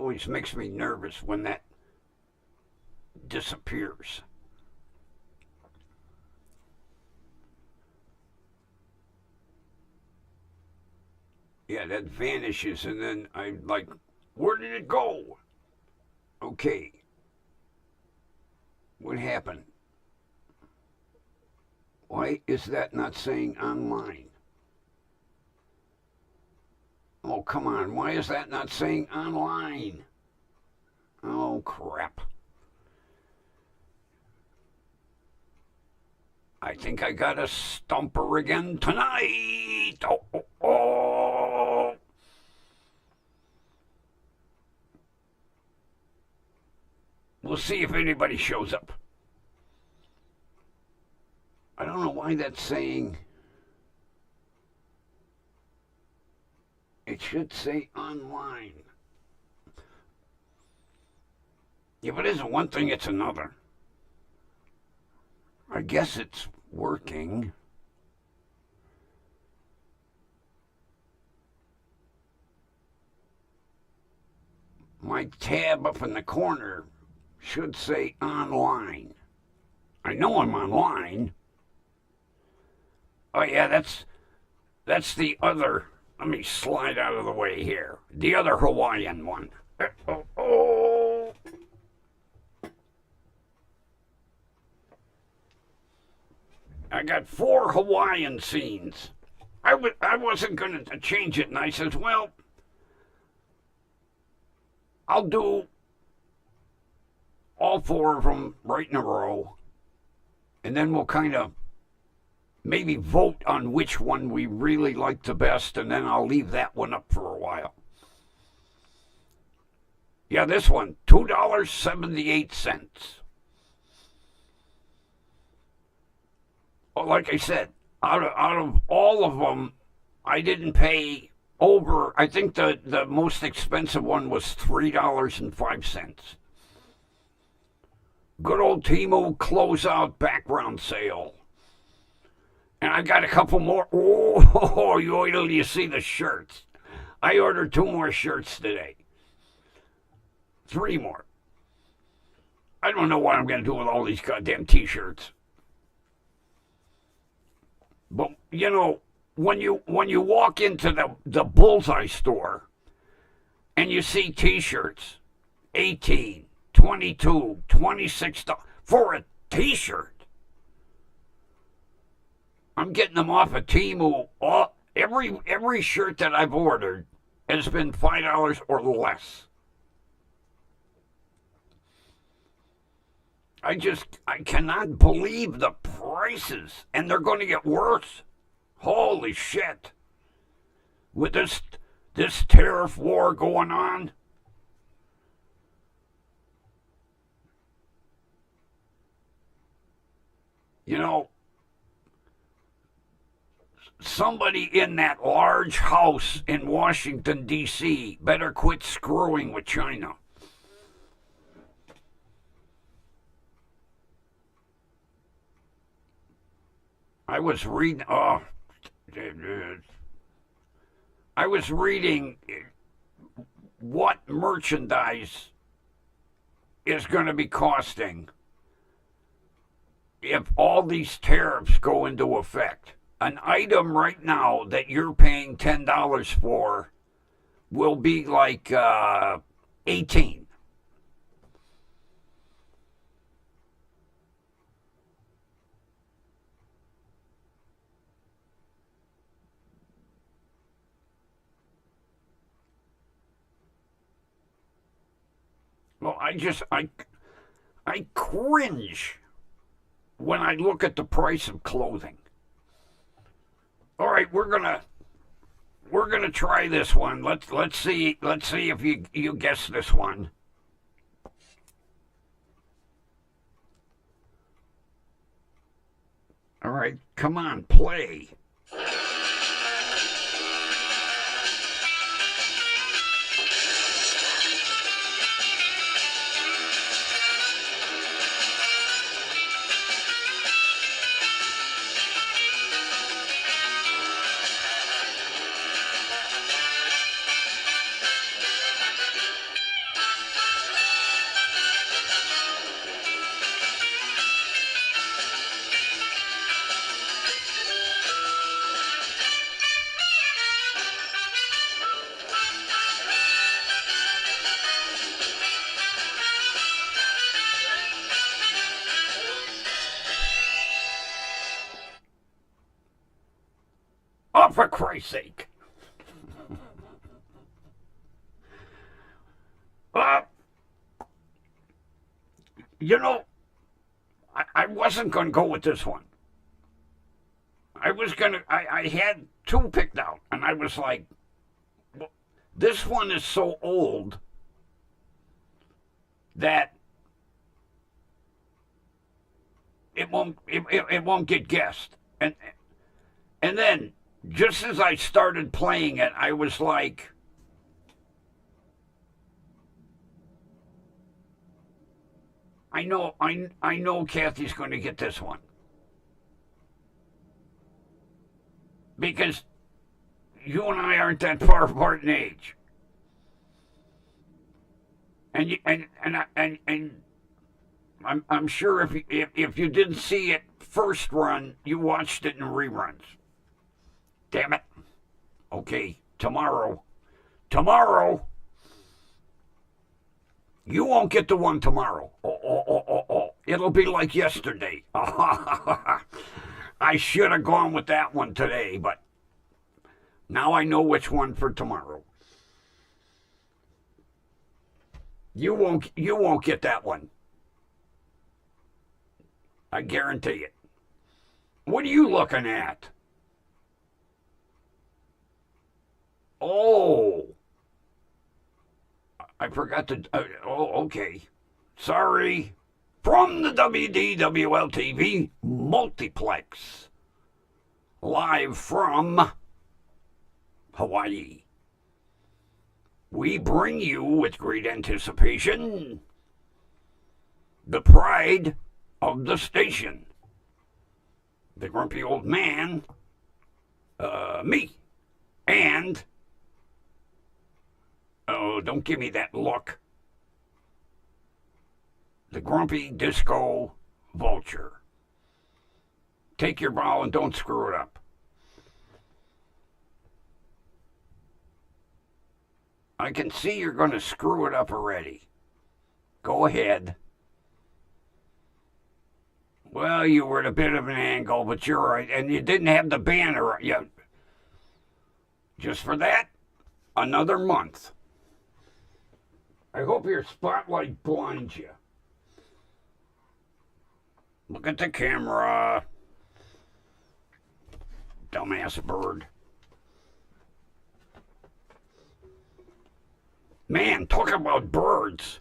always makes me nervous when that disappears. Yeah, that vanishes, and then I'm like, where did it go? Okay. What happened? Why is that not saying online? Oh, come on. Why is that not saying online? Oh, crap. I think I got a stumper again tonight. Oh, oh, oh. We'll see if anybody shows up. I don't know why that's saying. It should say online. If it isn't one thing, it's another. I guess it's working. My tab up in the corner should say online. I know I'm online. Oh yeah, that's the other. Let me slide out of the way here. The other Hawaiian one. Oh. I got 4 Hawaiian scenes. I wasn't going to change it, and I says, well, I'll do all 4 of them right in a row, and then we'll kind of maybe vote on which one we really like the best, and then I'll leave that one up for a while. Yeah, this one, $2.78. Well, like I said, out of all of them, I didn't pay over. I think the most expensive one was $3.05. Good old Temu closeout background sale. And I got a couple more. Oh, you wait till you see the shirts. I ordered 2 more shirts today. 3 more. I don't know what I'm going to do with all these goddamn T-shirts. But, you know, when you walk into the Bullseye store and you see T-shirts, 18, 22, 26 for a T-shirt. I'm getting them off of Temu. Every shirt that I've ordered has been $5 or less. I cannot believe the prices, and they're going to get worse. Holy shit. With this tariff war going on. You know, somebody in that large house in Washington, D.C. better quit screwing with China. I was reading what merchandise is going to be costing if all these tariffs go into effect. An item right now that you're paying $10 for will be like 18. Well, I cringe when I look at the price of clothing. All right, we're gonna try this one. Let's see if you guess this one. All right, come on, play. sake. Uh, you know, I wasn't going to go with this one. I had two picked out, and I was like, well, this one is so old that it won't get guessed. And then just as I started playing it, I was like, I know Kathy's going to get this one. Because you and I aren't that far apart in age. And I'm sure if you didn't see it first run, you watched it in reruns. Damn it. Okay, tomorrow. You won't get the one tomorrow. Oh. It'll be like yesterday. I should have gone with that one today, but now I know which one for tomorrow. You won't get that one. I guarantee it. What are you looking at? Oh. I forgot to... okay. Sorry. From the WDWL TV Multiplex. Live from Hawaii. We bring you with great anticipation the pride of the station. The grumpy old man, me, and... oh, don't give me that look. The grumpy disco vulture. Take your ball and don't screw it up. I can see you're going to screw it up already. Go ahead. Well, you were at a bit of an angle, but you're right. And you didn't have the banner yet. Just for that, another month. I hope your spotlight blinds you. Look at the camera. Dumbass bird. Man, talk about birds.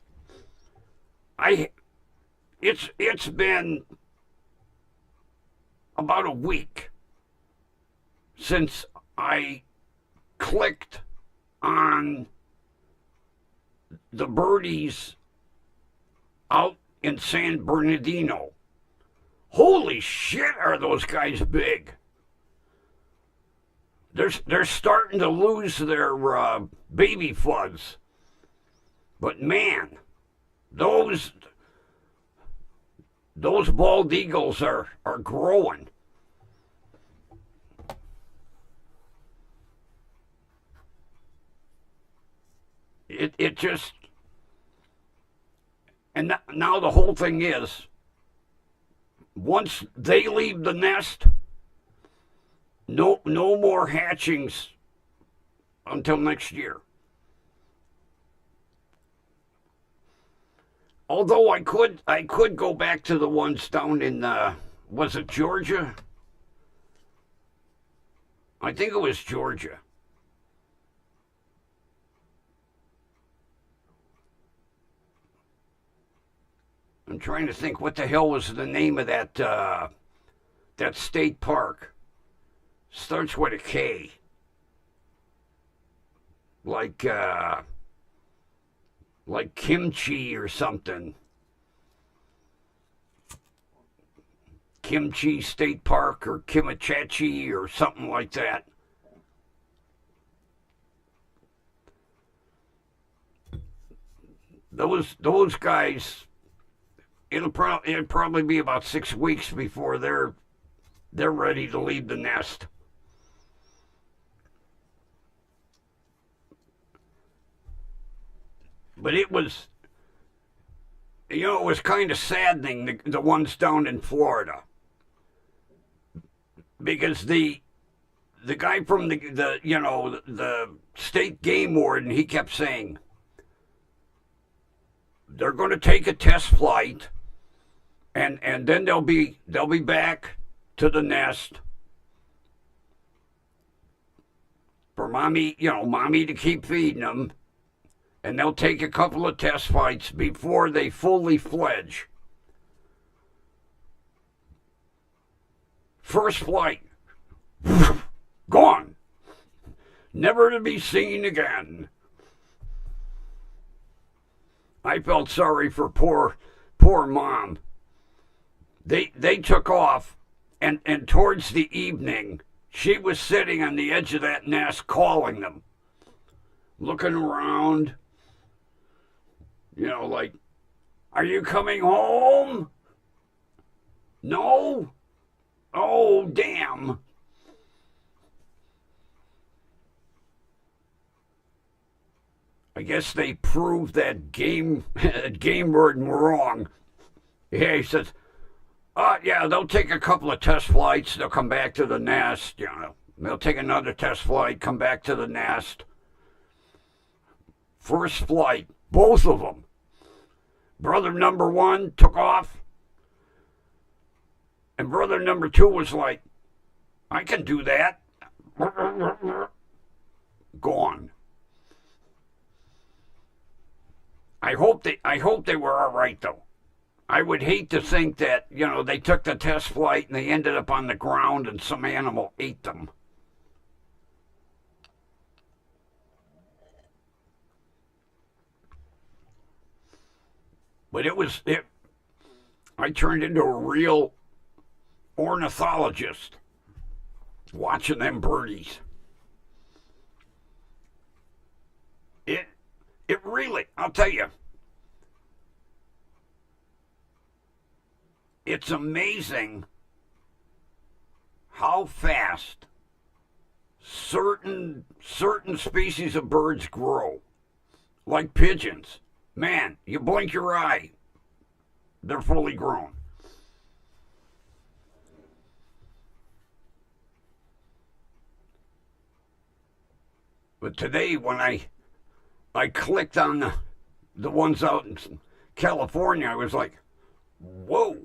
It's been about a week since I clicked on the birdies out in San Bernardino. Holy shit, are those guys big. They're starting to lose their baby floods. But man, those bald eagles are growing. It just, and now the whole thing is, once they leave the nest, no more hatchings until next year. Although I could go back to the ones down in was it Georgia? I think it was Georgia. I'm trying to think what the hell was the name of that state park. Starts with a K. Like kimchi or something. Kimchi State Park or Kimichachi or something like that. Those guys, it'll probably be about 6 weeks before they're ready to leave the nest. But it was kind of saddening, the ones down in Florida. Because the the guy from the state game warden, he kept saying they're going to take a test flight, and then they'll be back to the nest for mommy to keep feeding them, and they'll take a couple of test flights before they fully fledge. First flight, gone, never to be seen again. I felt sorry for poor mom. They took off, and towards the evening, she was sitting on the edge of that nest calling them, looking around, like, are you coming home? No? Oh, damn. I guess they proved that game warden wrong. Yeah, he says, yeah, they'll take a couple of test flights. They'll come back to the nest. They'll take another test flight, come back to the nest. First flight, both of them. Brother number one took off, and brother number two was like, I can do that. Gone. I hope they were all right, though. I would hate to think that, they took the test flight and they ended up on the ground and some animal ate them. But I turned into a real ornithologist watching them birdies. It really, I'll tell you, it's amazing how fast certain species of birds grow, like pigeons. Man, you blink your eye, they're fully grown. But today, when I clicked on the ones out in California, I was like, whoa.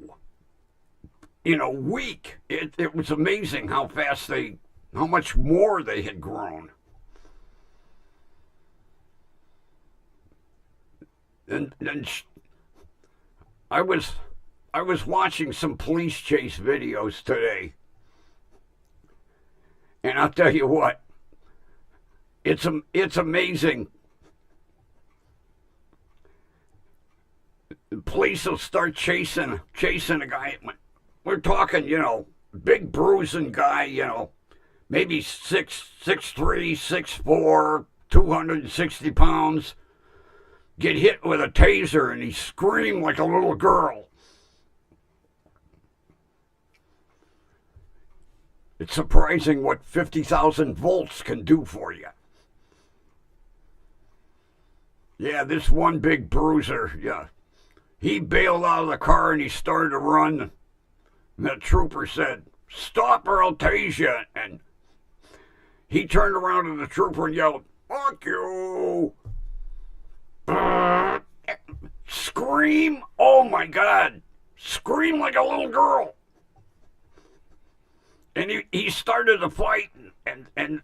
Week. It was amazing how fast how much more they had grown. And I was watching some police chase videos today, and I'll tell you what, it's amazing. The police will start chasing a guy. We're talking, big bruising guy, maybe 6'3", 6'4", 260 pounds. Get hit with a taser and he screamed like a little girl. It's surprising what 50,000 volts can do for you. Yeah, this one big bruiser, yeah. He bailed out of the car and he started to run. And the trooper said, "Stop or I'll tase you." And he turned around to the trooper and yelled, "Fuck you." Scream, oh my God. Scream like a little girl. And he started to fight, and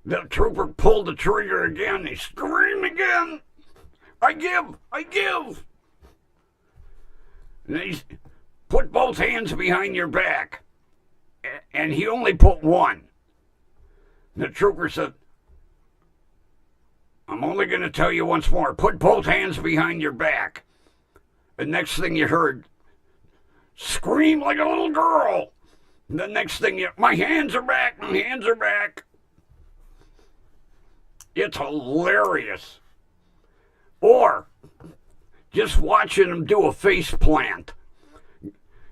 the trooper pulled the trigger again. He screamed again. I give. And he put both hands behind your back. And he only put one. The trooper said, "I'm only going to tell you once more. Put both hands behind your back." The next thing you heard, scream like a little girl. And the next thing my hands are back. It's hilarious. Or just watching him do a face plant.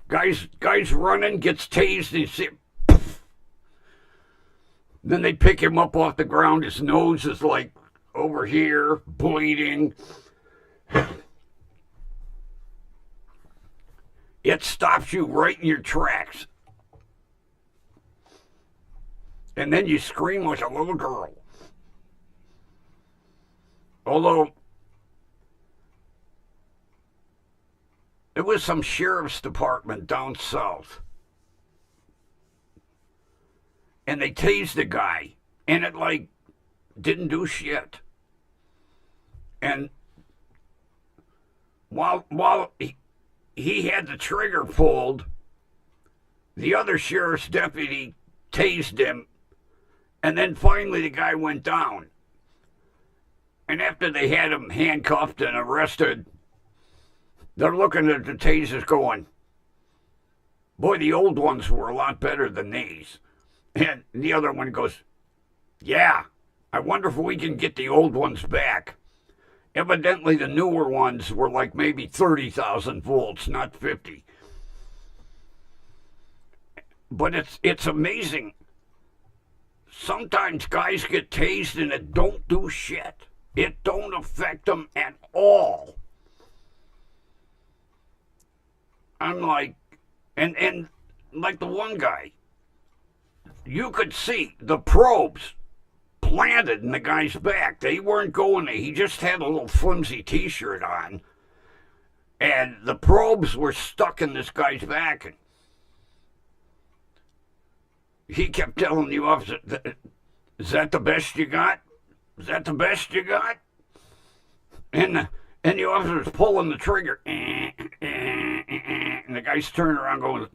Guy's running, gets tased, and you see it, poof. Then they pick him up off the ground. His nose is like over here, bleeding. It stops you right in your tracks. And then you scream like a little girl. Although, it was some sheriff's department down south. And they tased the guy. And it, like, didn't do shit. And while he had the trigger pulled, the other sheriff's deputy tased him. And then finally the guy went down. And after they had him handcuffed and arrested, they're looking at the tasers going, boy, the old ones were a lot better than these. And the other one goes, yeah, I wonder if we can get the old ones back. Evidently, the newer ones were like maybe 30,000 volts, not 50. But it's amazing. Sometimes guys get tased and it don't do shit. It don't affect them at all. I'm like, and like the one guy, you could see the probes planted in the guy's back. They weren't going, he just had a little flimsy t-shirt on. And the probes were stuck in this guy's back. And he kept telling the officer, is that the best you got? Is that the best you got? And the officer's pulling the trigger. And the guy's turning around going,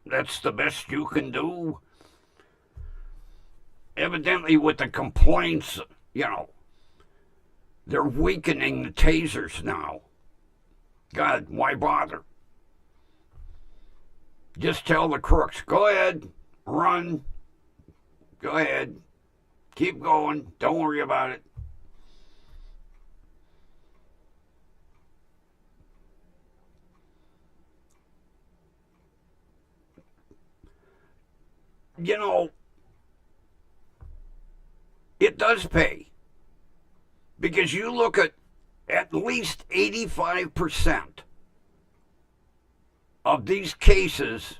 that's the best you can do? Evidently with the complaints, they're weakening the tasers now. God, why bother? Just tell the crooks, go ahead, run, go ahead, keep going, don't worry about it. It does pay. Because you look at least 85% of these cases,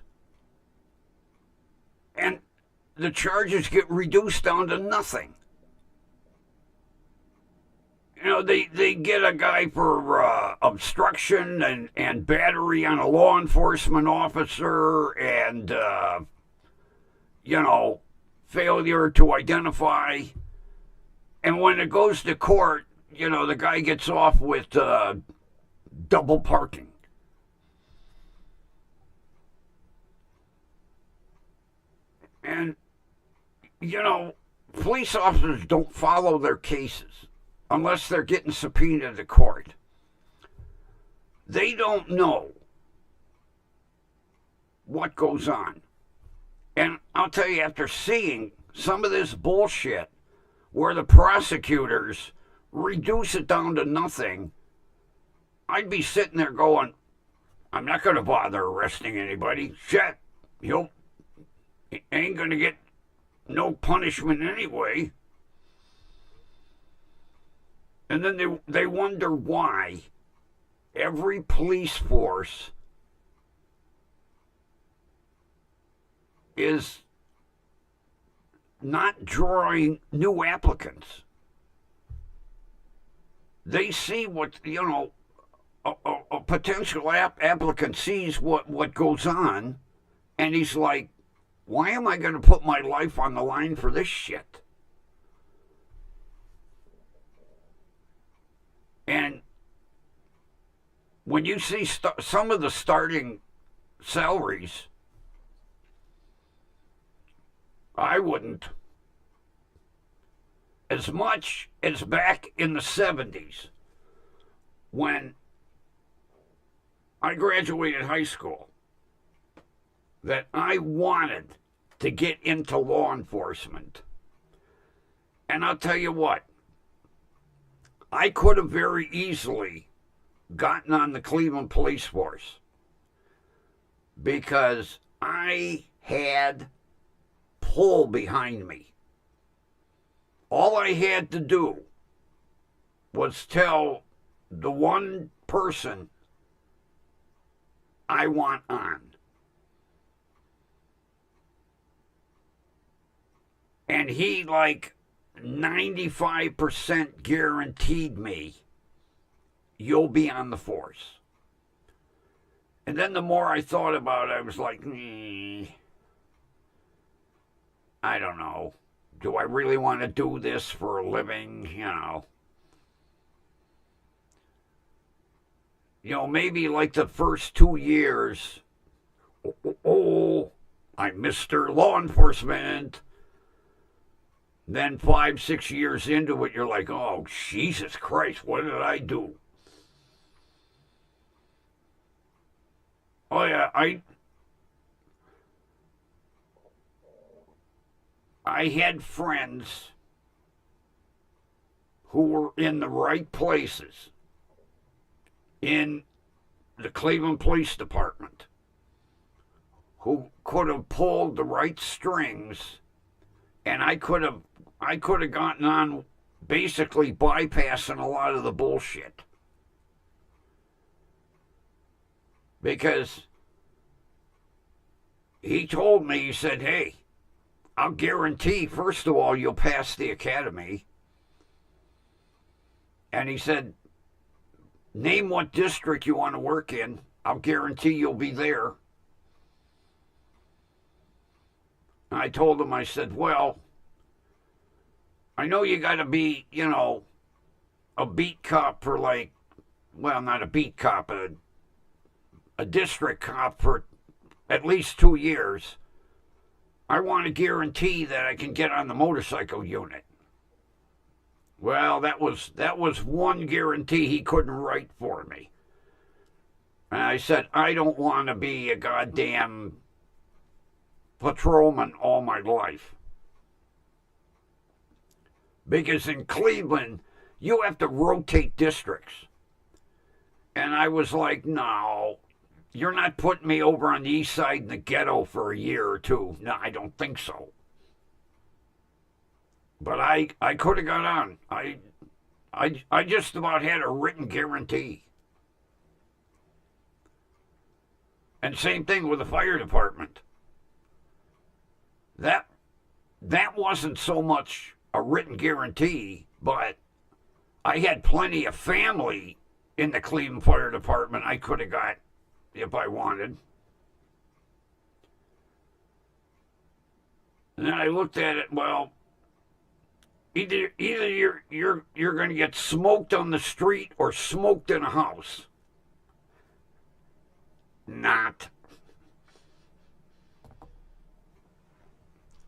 and the charges get reduced down to nothing. They get a guy for obstruction and battery on a law enforcement officer and, failure to identify. And when it goes to court, the guy gets off with double parking. And, police officers don't follow their cases unless they're getting subpoenaed to court. They don't know what goes on. And I'll tell you, after seeing some of this bullshit where the prosecutors reduce it down to nothing, I'd be sitting there going, I'm not going to bother arresting anybody. Shit, he ain't going to get no punishment anyway. And then they wonder why every police force is not drawing new applicants. They see what, a potential applicant sees what goes on, and he's like, why am I going to put my life on the line for this shit? And when you see some of the starting salaries, I wouldn't. As much as back in the 70s when I graduated high school, that I wanted to get into law enforcement. And I'll tell you what, I could have very easily gotten on the Cleveland Police Force because I had pull behind me. All I had to do was tell the one person I want on. And he like 95% guaranteed me you'll be on the force. And then the more I thought about it, I was like, I don't know. Do I really want to do this for a living? Maybe like the first 2 years, I'm Mr. Law Enforcement. Then 5, 6 years into it, you're like, oh, Jesus Christ, what did I do? Oh, yeah, I had friends who were in the right places in the Cleveland Police Department who could have pulled the right strings, and I could have gotten on basically bypassing a lot of the bullshit. Because he told me, he said, hey, I'll guarantee, first of all, you'll pass the academy. And he said, name what district you want to work in. I'll guarantee you'll be there. And I told him, I said, well, I know you got to be, a beat cop for not a beat cop, a district cop for at least 2 years. I want to guarantee that I can get on the motorcycle unit. Well, that was one guarantee he couldn't write for me. And I said, I don't want to be a goddamn patrolman all my life. Because in Cleveland, you have to rotate districts. And I was like, no, you're not putting me over on the east side in the ghetto for a year or two. No, I don't think so. But I could have got on. I just about had a written guarantee. And same thing with the fire department. That wasn't so much a written guarantee, but I had plenty of family in the Cleveland Fire Department I could have got if I wanted. And then I looked at it, well, either you're going to get smoked on the street or smoked in a house. Not.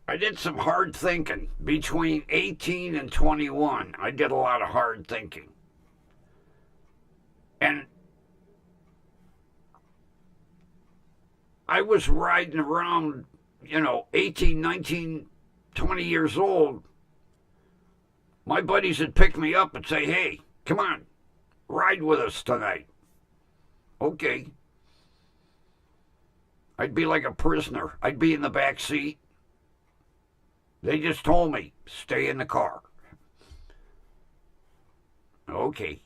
I did some hard thinking. Between 18 and 21, I did a lot of hard thinking. And I was riding around, 18, 19, 20 years old. My buddies would pick me up and say, hey, come on, ride with us tonight. Okay. I'd be like a prisoner. I'd be in the back seat. They just told me, stay in the car. Okay.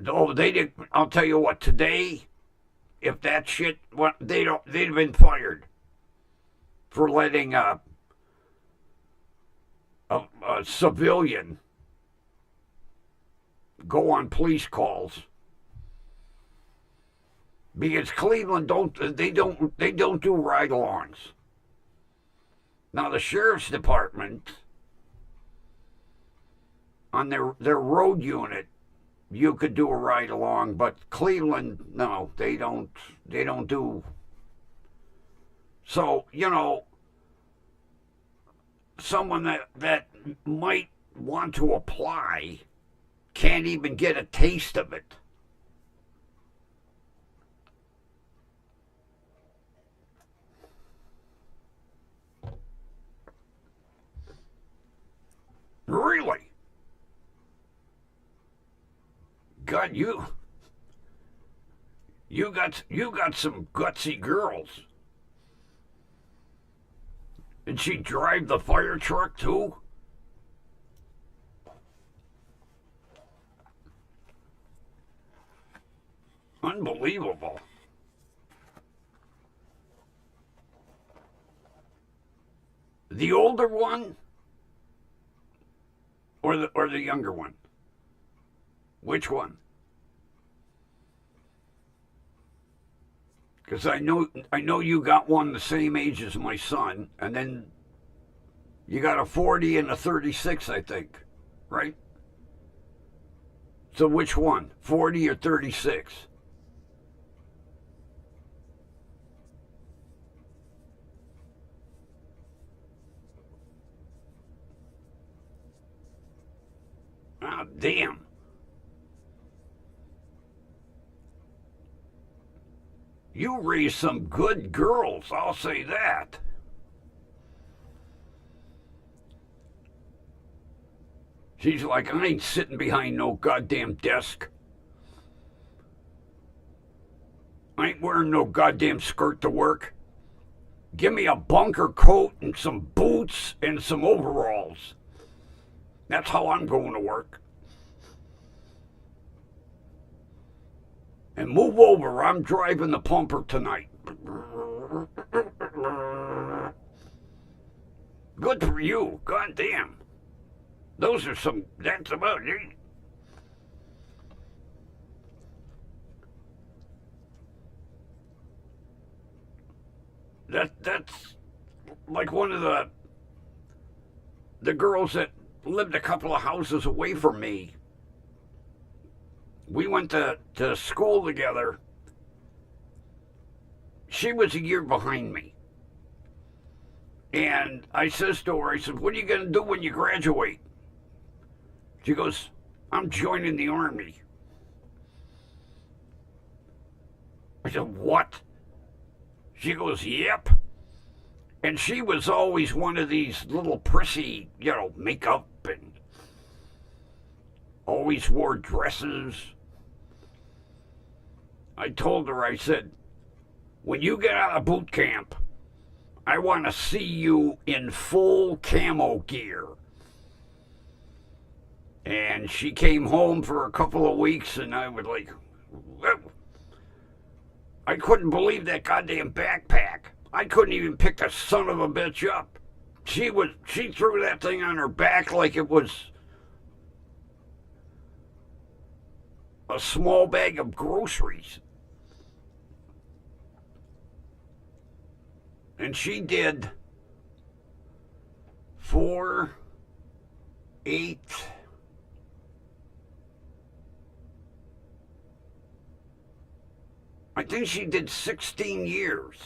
Oh, they did. I'll tell you what. Today, if that shit, they'd have been fired for letting a civilian go on police calls. Because Cleveland don't do ride-alongs. Now the sheriff's department on their road unit, you could do a ride-along, but Cleveland, no, they don't do. So someone that might want to apply can't even get a taste of it. Really? God, you got some gutsy girls. Did she drive the fire truck too? Unbelievable. The older one or the younger one? Which one? Because I know you got one the same age as my son, and then you got a 40 and a 36, I think, right? So which one, 40 or 36? Ah, damn. You raised some good girls, I'll say that. She's like, I ain't sitting behind no goddamn desk. I ain't wearing no goddamn skirt to work. Give me a bunker coat and some boots and some overalls. That's how I'm going to work. And move over, I'm driving the pumper tonight. Good for you, goddamn. That's about it. That's like one of the girls that lived a couple of houses away from me. We went to school together. She was a year behind me. And I says to her, I said, what are you going to do when you graduate? She goes, I'm joining the Army. I said, what? She goes, yep. And she was always one of these little prissy, makeup and always wore dresses. I told her, I said, when you get out of boot camp, I want to see you in full camo gear. And she came home for a couple of weeks, and I was like, I couldn't believe that goddamn backpack. I couldn't even pick the son of a bitch up. She threw that thing on her back like it was a small bag of groceries. And she did 4, 8, I think she did 16 years.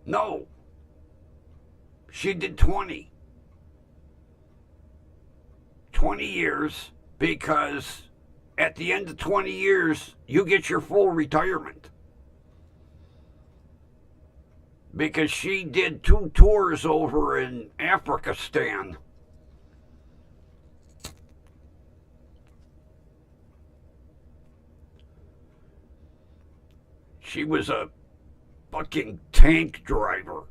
No, she did 20. 20 years, because at the end of 20 years, you get your full retirement. Because she did 2 tours over in Africanistan. She was a fucking tank driver.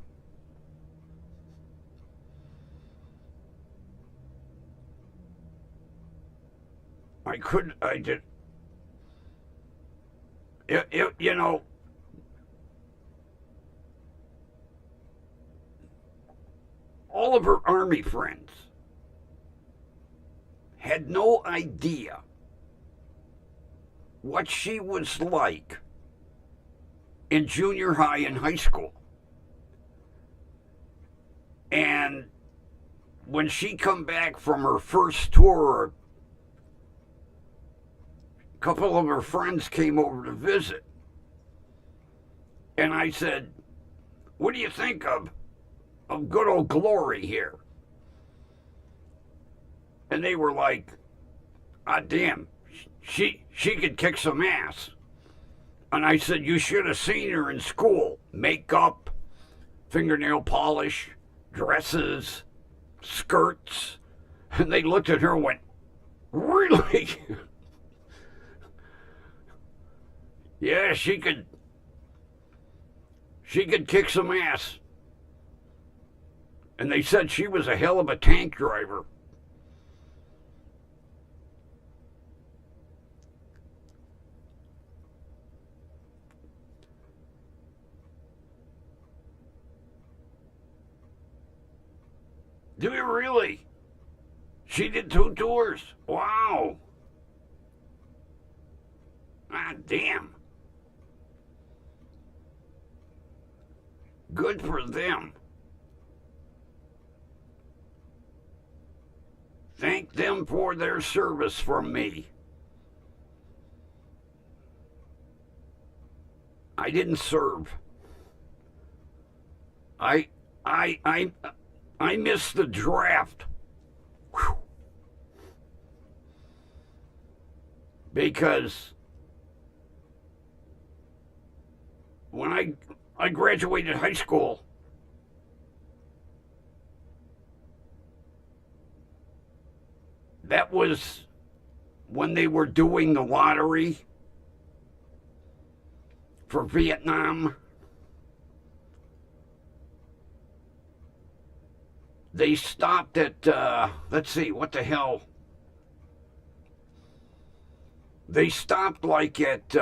I did, you know, all of her Army friends had no idea what she was like in junior high and high school. And when she come back from her first tour, a couple of her friends came over to visit. And I said, what do you think of good old Glory here? And they were like, ah, damn, she could kick some ass. And I said, you should have seen her in school. Makeup, fingernail polish, dresses, skirts. And they looked at her and went, really? Yeah, she could kick some ass. And they said she was a hell of a tank driver. Do you really? She did 2 tours? Wow. Ah, damn. Good for them. Thank them for their service from me. I didn't serve. I I I I missed the draft. Whew. Because when I graduated high school, that was when they were doing the lottery for Vietnam. They stopped at, let's see, what the hell? They stopped like at,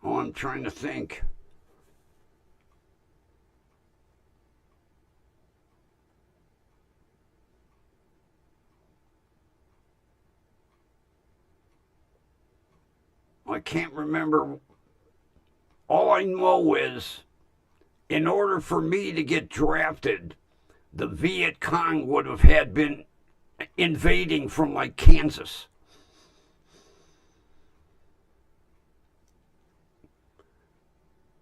I'm trying to think. I can't remember. All I know is, in order for me to get drafted, the Viet Cong would have had been invading from like Kansas.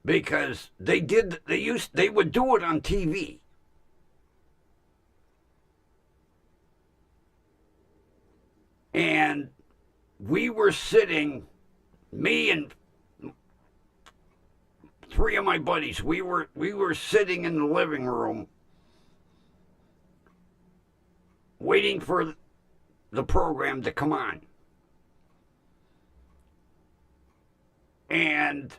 Because they would do it on TV. And we were sitting, me and 3 of my buddies, we were sitting in the living room waiting for the program to come on. And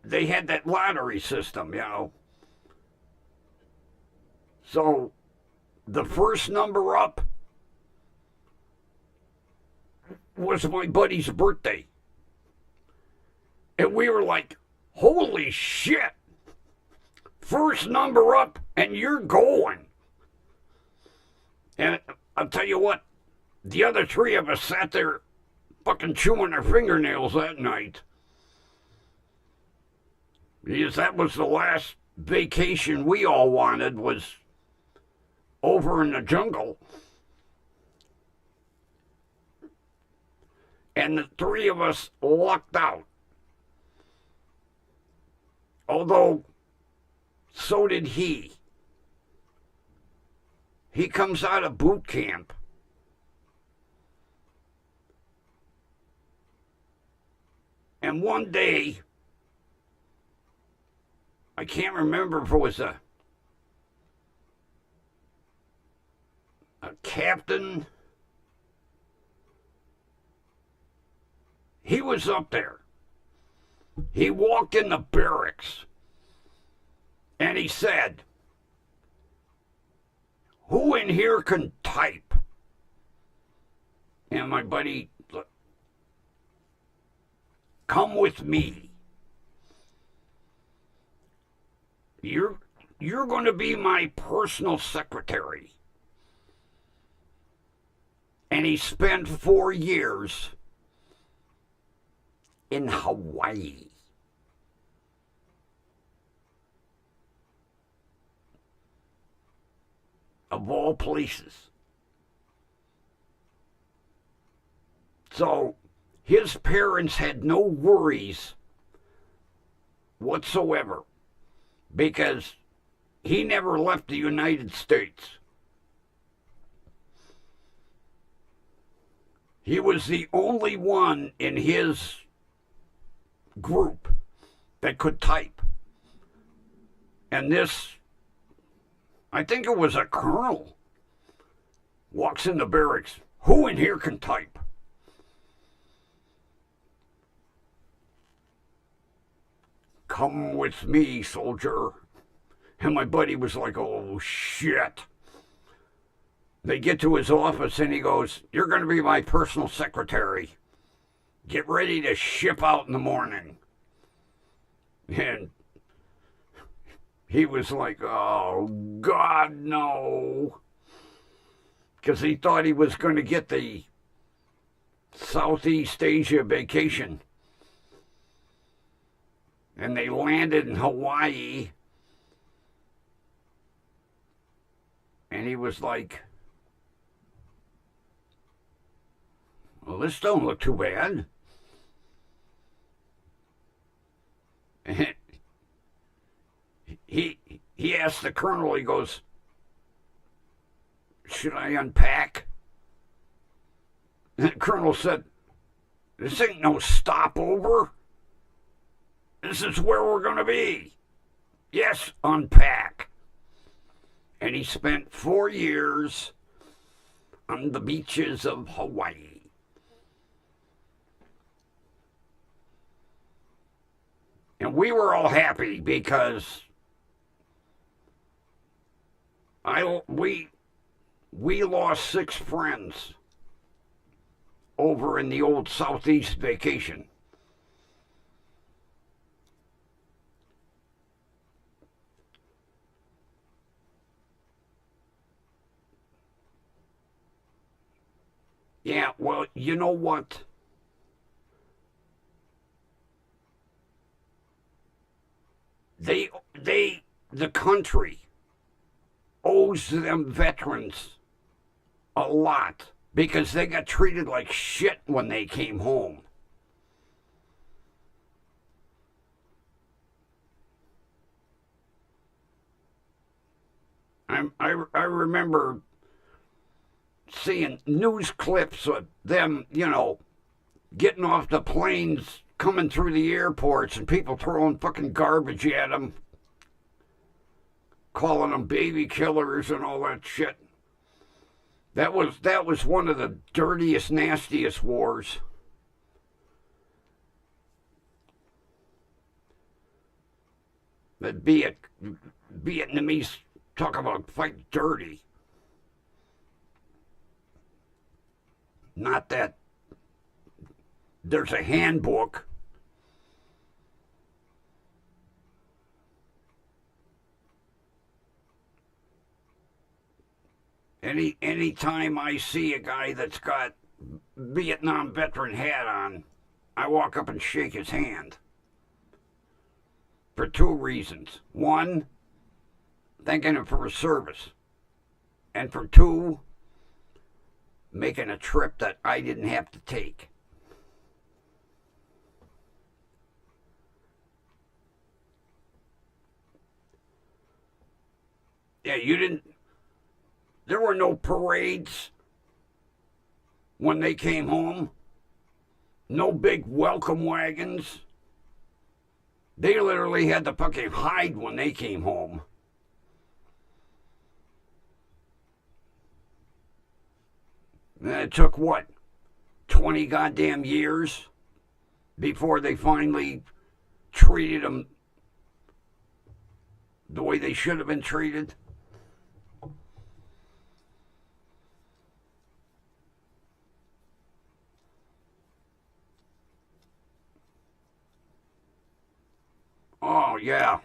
they had that lottery system, you know. So the first number up was my buddy's birthday. And we were like, holy shit. First number up and you're going. And I'll tell you what, the other 3 of us sat there fucking chewing our fingernails that night. Because that was the last vacation we all wanted, was over in the jungle. And the 3 of us lucked out. Although, so did he. He comes out of boot camp. And one day, I can't remember if it was a captain. He was up there. He walked in the barracks and he said, who in here can type? And my buddy, look, come with me. You're going to be my personal secretary. And he spent 4 years in Hawaii. Of all places. So his parents had no worries whatsoever because he never left the United States. He was the only one in his group that could type. And this, I think it was a colonel, walks in the barracks. Who in here can type? Come with me, soldier. And my buddy was like, oh, shit. They get to his office and he goes, you're going to be my personal secretary. Get ready to ship out in the morning. And he was like, oh, God, no. Because he thought he was going to get the Southeast Asia vacation. And they landed in Hawaii. And he was like, well, this don't look too bad. And he asked the colonel, he goes, should I unpack? And the colonel said, this ain't no stopover. This is where we're going to be. Yes, unpack. And he spent 4 years on the beaches of Hawaii. And we were all happy because we lost 6 friends over in the old Southeast vacation. Yeah, well, you know what? The country owes them veterans a lot because they got treated like shit when they came home. I remember seeing news clips of them, getting off the planes, coming through the airports, and people throwing fucking garbage at them, calling them baby killers and all that shit. That was one of the dirtiest, nastiest wars. That Vietnamese talk about fight dirty. Not that there's a handbook. Anytime I see a guy that's got Vietnam veteran hat on, I walk up and shake his hand. For 2 reasons. 1, thanking him for his service. And for 2, making a trip that I didn't have to take. Yeah, there were no parades when they came home. No big welcome wagons. They literally had to fucking hide when they came home. And it took, 20 goddamn years before they finally treated them the way they should have been treated. Oh, yeah.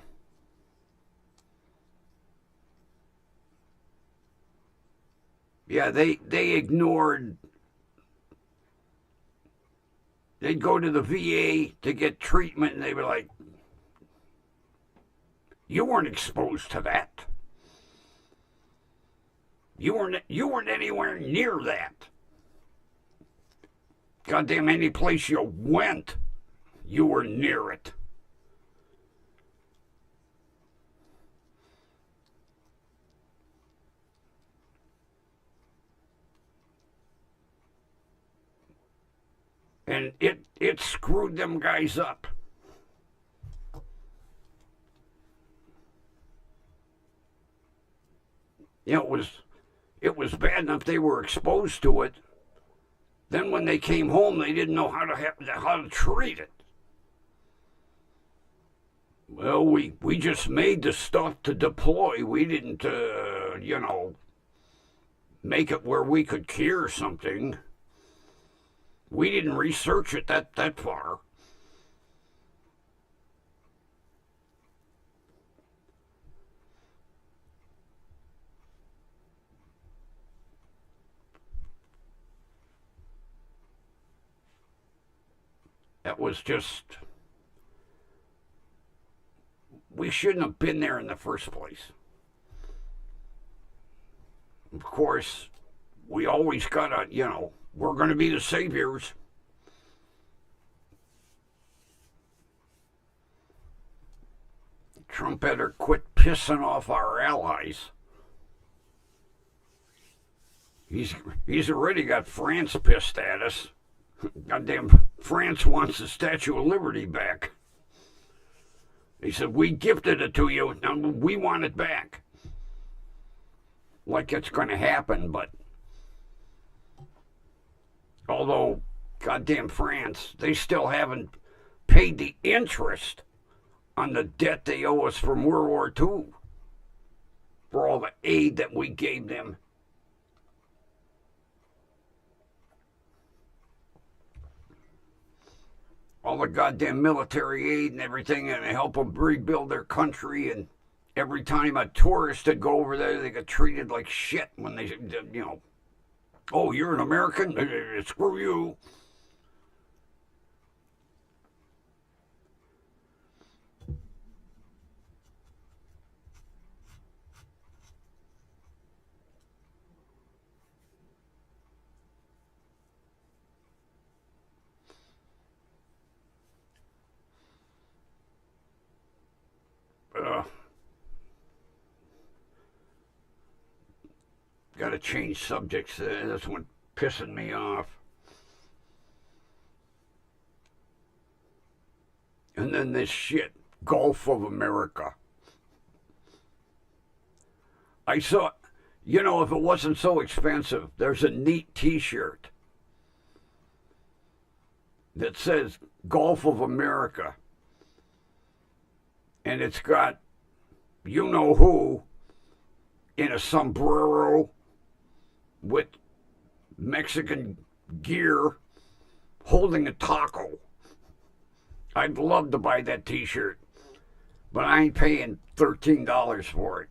Yeah, they ignored. They'd go to the VA to get treatment, and they were like, you weren't exposed to that. You weren't anywhere near that. Goddamn, any place you went, you were near it. And it screwed them guys up. It was bad enough they were exposed to it. Then when they came home, they didn't know how to treat it. Well, we just made the stuff to deploy. We didn't, make it where we could cure something. We didn't research it that far. That was just, we shouldn't have been there in the first place. Of course, we always gotta, we're going to be the saviors. Trump better quit pissing off our allies. He's already got France pissed at us. Goddamn, France wants the Statue of Liberty back. He said, we gifted it to you, now we want it back. Like it's going to happen, but although, goddamn France, they still haven't paid the interest on the debt they owe us from World War II for all the aid that we gave them. All the goddamn military aid and everything, and help them rebuild their country. And every time a tourist would go over there, they get treated like shit when they, oh, you're an American? Screw you. Got to change subjects. That's what's pissing me off. And then this shit, Gulf of America. I saw, if it wasn't so expensive, there's a neat t-shirt that says Gulf of America. And it's got you-know-who in a sombrero with Mexican gear holding a taco. I'd love to buy that t-shirt, but I ain't paying $13 for it.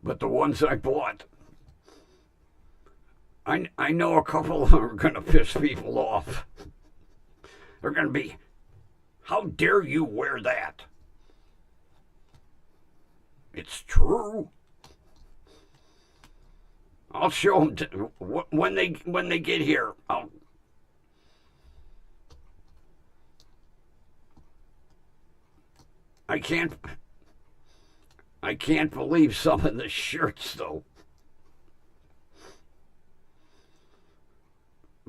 But the ones I bought, I know a couple of them are going to piss people off. They're going to be, how dare you wear that? It's true. I'll show them when they get here. I can't believe some of the shirts though.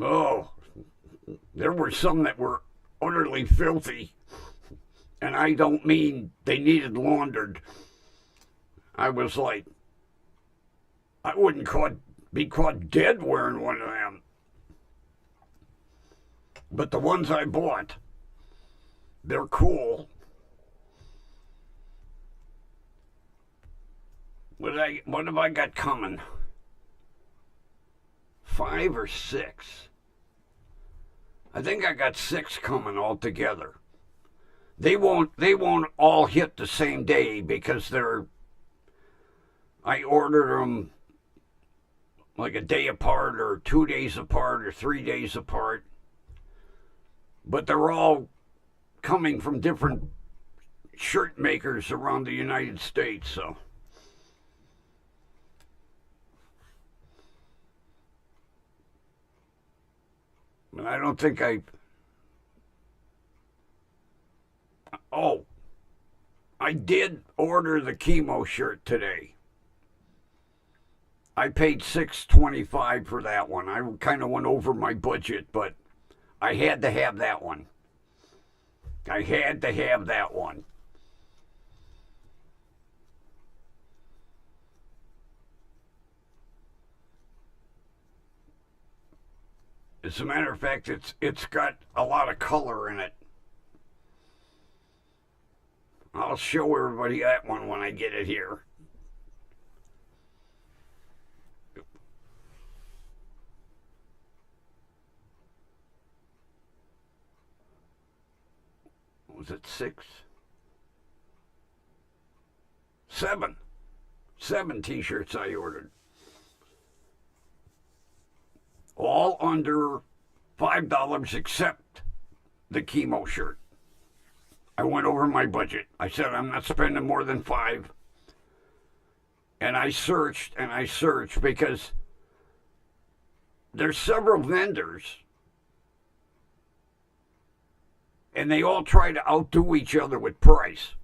Oh, there were some that were utterly filthy, and I don't mean they needed laundered. I was like, I wouldn't be caught dead wearing one of them. But the ones I bought, they're cool. What have I got coming? 5 or 6? I think I got 6 coming altogether. They won't all hit the same day because I ordered them like a day apart or 2 days apart or 3 days apart. But they're all coming from different shirt makers around the United States, so. But I don't think I did order the chemo shirt today. I paid $6.25 for that one. I kind of went over my budget, but I had to have that one. I had to have that one. As a matter of fact, it's got a lot of color in it. I'll show everybody that one when I get it here. Was it 6? 7 t-shirts I ordered. all under $5 except the chemo shirt. I went over my budget. I said I'm not spending more than $5. And I searched because there's several vendors and they all try to outdo each other with price.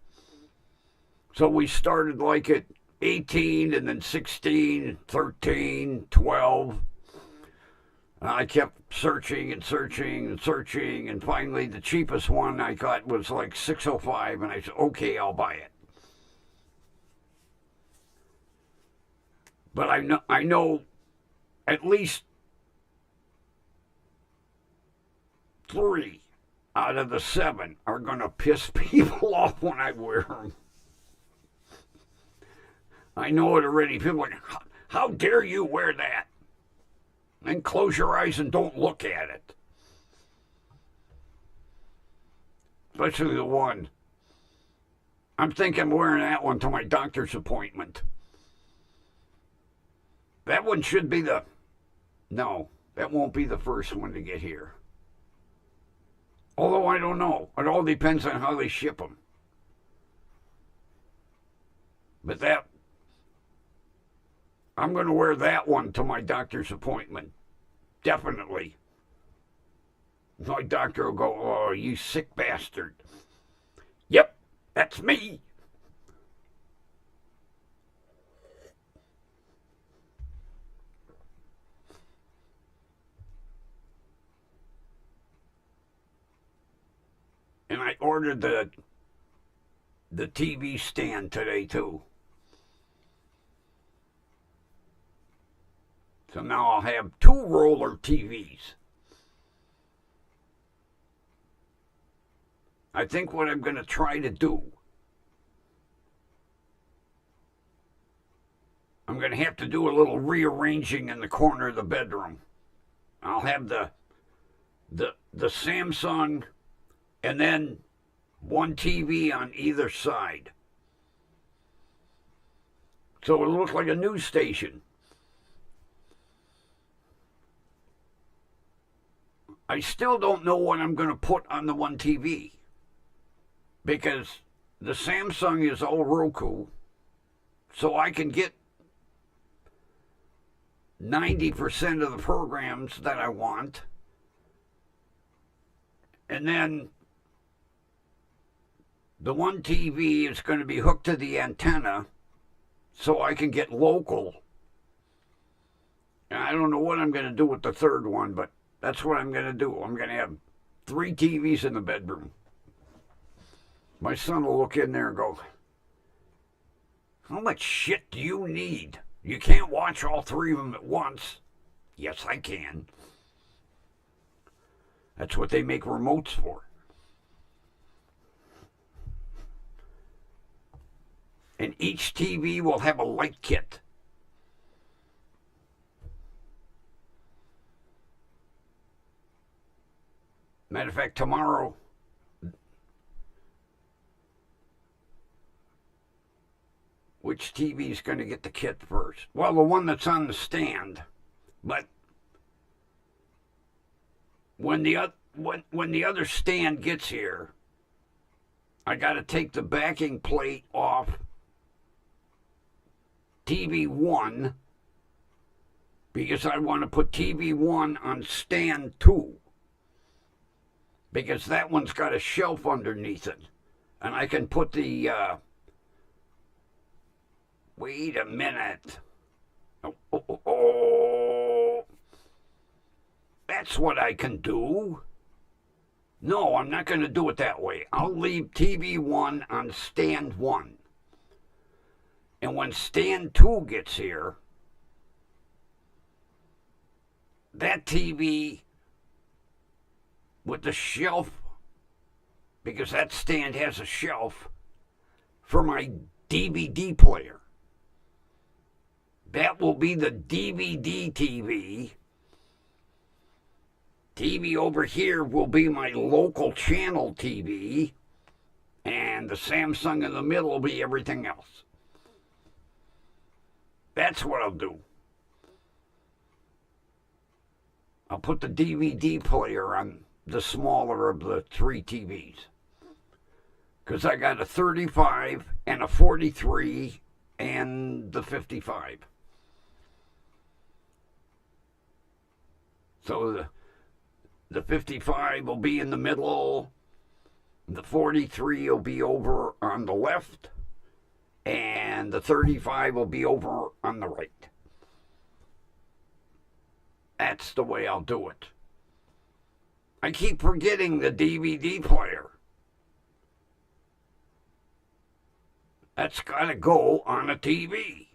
So we started like at 18 and then 16, 13, 12. I kept searching and searching and searching, and finally the cheapest one I got was like $6.05, and I said, okay, I'll buy it. But I know at least 3 out of the 7 are going to piss people off when I wear them. I know it already. People are like, how dare you wear that? And close your eyes and don't look at it. Especially the one. I'm thinking wearing that one to my doctor's appointment. That one should be no, that won't be the first one to get here. Although I don't know. It all depends on how they ship them. But I'm going to wear that one to my doctor's appointment. Definitely. My doctor will go, oh, you sick bastard. Yep, that's me. And I ordered the TV stand today, too. So now I'll have 2 roller TVs. I think what I'm going to try to do, I'm going to have to do a little rearranging in the corner of the bedroom. I'll have the Samsung and then one TV on either side. So it'll look like a news station. I still don't know what I'm going to put on the one TV because the Samsung is all Roku, so I can get 90% of the programs that I want. And then the one TV is going to be hooked to the antenna so I can get local. And I don't know what I'm going to do with the third one, but that's what I'm going to do. I'm going to have 3 TVs in the bedroom. My son will look in there and go, how much shit do you need? You can't watch all 3 of them at once. Yes, I can. That's what they make remotes for. And each TV will have a light kit. Matter of fact, tomorrow, which TV is going to get the kit first? Well, the one that's on the stand. But when the other stand gets here, I got to take the backing plate off TV 1 because I want to put TV 1 on stand 2. Because that one's got a shelf underneath it. And I can put the, wait a minute. Oh. That's what I can do. No, I'm not going to do it that way. I'll leave TV 1 on stand 1. And when stand 2 gets here, that TV with the shelf, because that stand has a shelf for my DVD player. That will be the DVD TV. TV over here will be my local channel TV. And the Samsung in the middle will be everything else. That's what I'll do. I'll put the DVD player on the smaller of the three TVs. Because I got a 35 and a 43 and the 55. So the 55 will be in the middle, the 43 will be over on the left, and the 35 will be over on the right. That's the way I'll do it. I keep forgetting the DVD player. That's got to go on a TV.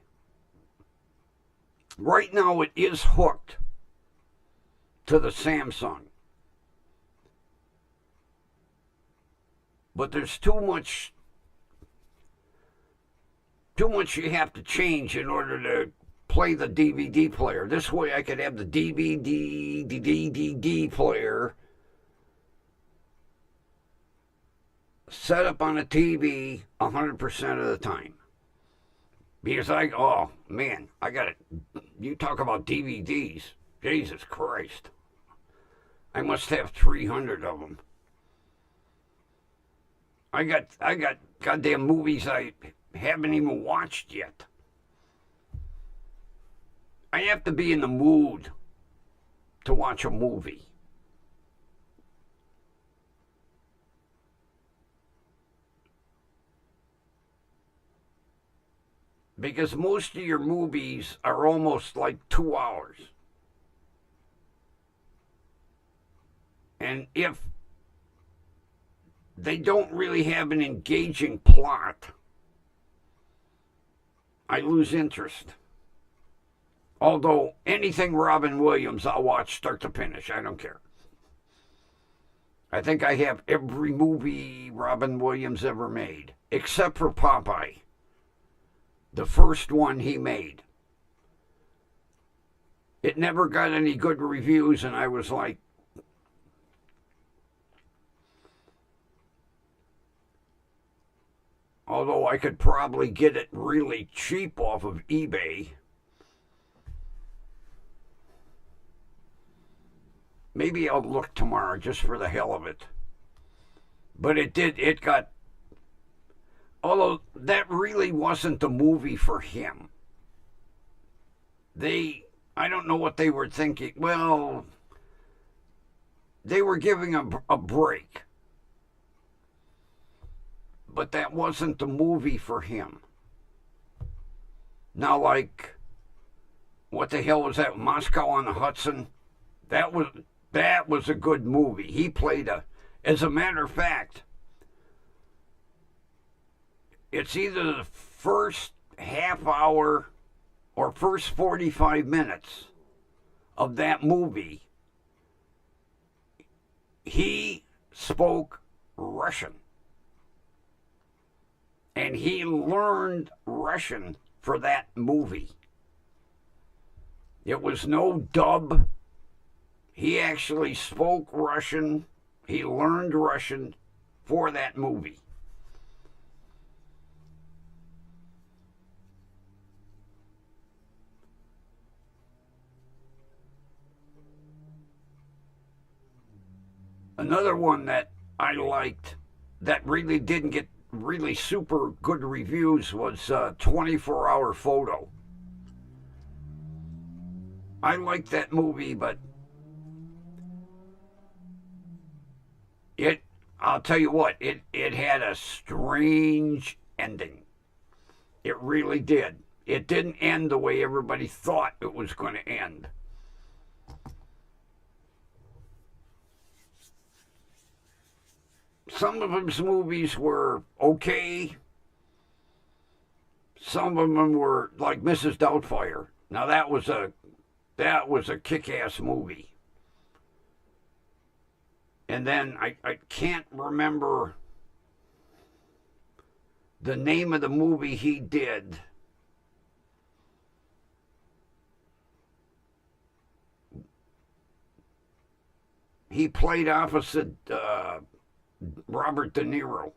Right now it is hooked to the Samsung. But there's too much you have to change in order to play the DVD player. This way I could have the DVD player set up on a TV 100% of the time. Because oh man, I got it. You talk about DVDs. Jesus Christ. I must have 300 of them. I got goddamn movies I haven't even watched yet. I have to be in the mood to watch a movie. Because most of your movies are almost like 2 hours. And if they don't really have an engaging plot, I lose interest. Although anything Robin Williams, I'll watch start to finish. I don't care. I think I have every movie Robin Williams ever made, except for Popeye, the first one he made. It never got any good reviews, and I was like, although I could probably get it really cheap off of eBay. Maybe I'll look tomorrow just for the hell of it. But it got, although that really wasn't the movie for him. I don't know what they were thinking. Well, they were giving a break. But that wasn't the movie for him. Now, like, what the hell was that? Moscow on the Hudson? That was a good movie. He played as a matter of fact, it's either the first half hour or first 45 minutes of that movie, he spoke Russian. And he learned Russian for that movie. It was no dub. He actually spoke Russian. He learned Russian for that movie. Another one that I liked that really didn't get really super good reviews was 24-Hour Photo. I liked that movie, but I'll tell you what, it had a strange ending. It really did. It didn't end the way everybody thought it was going to end. Some of his movies were okay. Some of them were like Mrs. Doubtfire. Now that was a kick-ass movie. And then I can't remember the name of the movie he did. He played opposite Robert De Niro.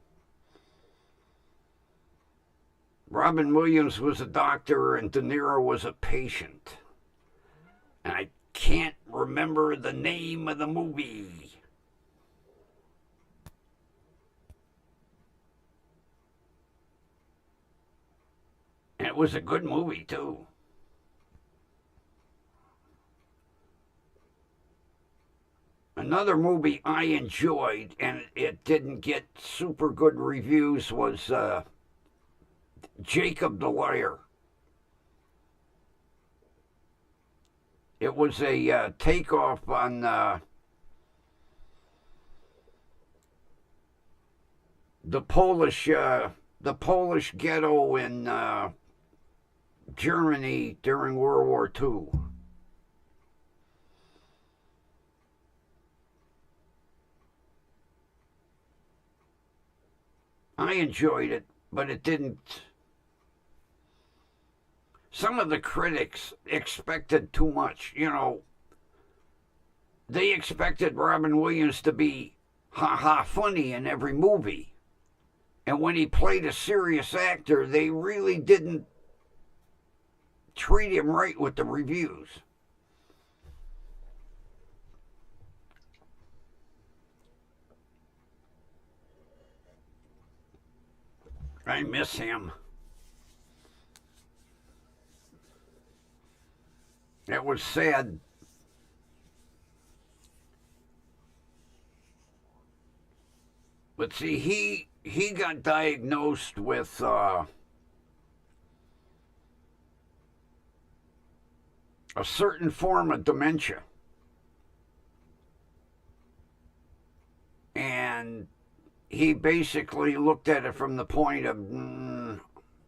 Robin Williams was a doctor and De Niro was a patient. And can't remember the name of the movie. And it was a good movie, too. Another movie I enjoyed, and it didn't get super good reviews, was Jacob the Liar. It was a takeoff on the Polish ghetto in Germany during World War II. I enjoyed it, but it didn't. Some of the critics expected too much. You know, they expected Robin Williams to be ha-ha funny in every movie. And when he played a serious actor, they really didn't treat him right with the reviews. I miss him. It was sad. But see, he got diagnosed with a certain form of dementia. And he basically looked at it from the point of,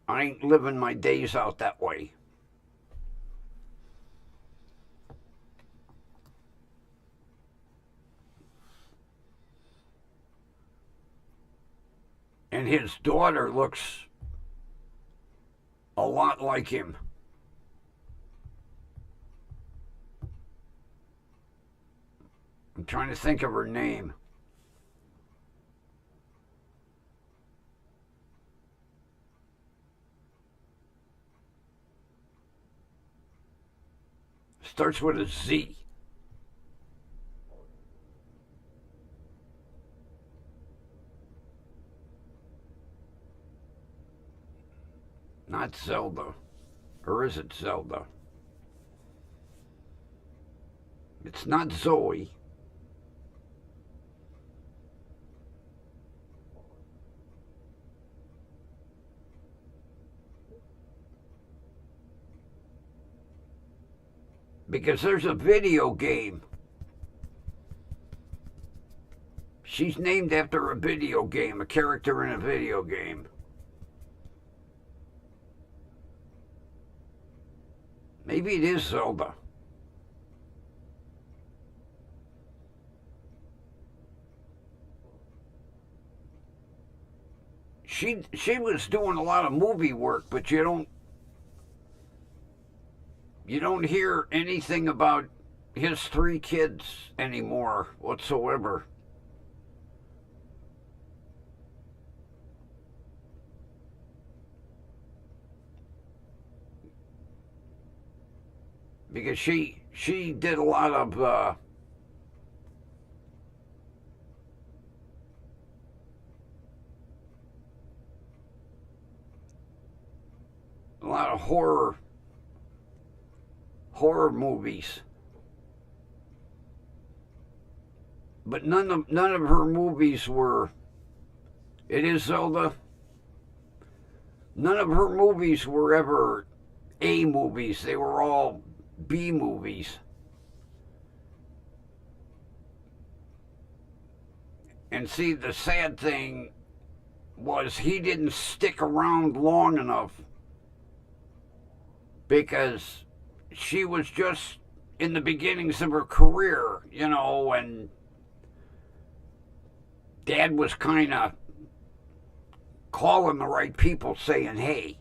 I ain't living my days out that way. And his daughter looks a lot like him. I'm trying to think of her name. Starts with a Z. Not Zelda. Or is it Zelda? It's not Zoe. Because there's a video game. She's named after a video game, a character in a video game. Maybe it is Zelda. She was doing a lot of movie work, but you don't hear anything about his 3 kids anymore whatsoever. Because she did a lot of horror movies. But none of her movies were. It is Zelda. None of her movies were ever A movies. They were all B movies. And see, the sad thing was he didn't stick around long enough because she was just in the beginnings of her career, you know, and Dad was kind of calling the right people saying, hey,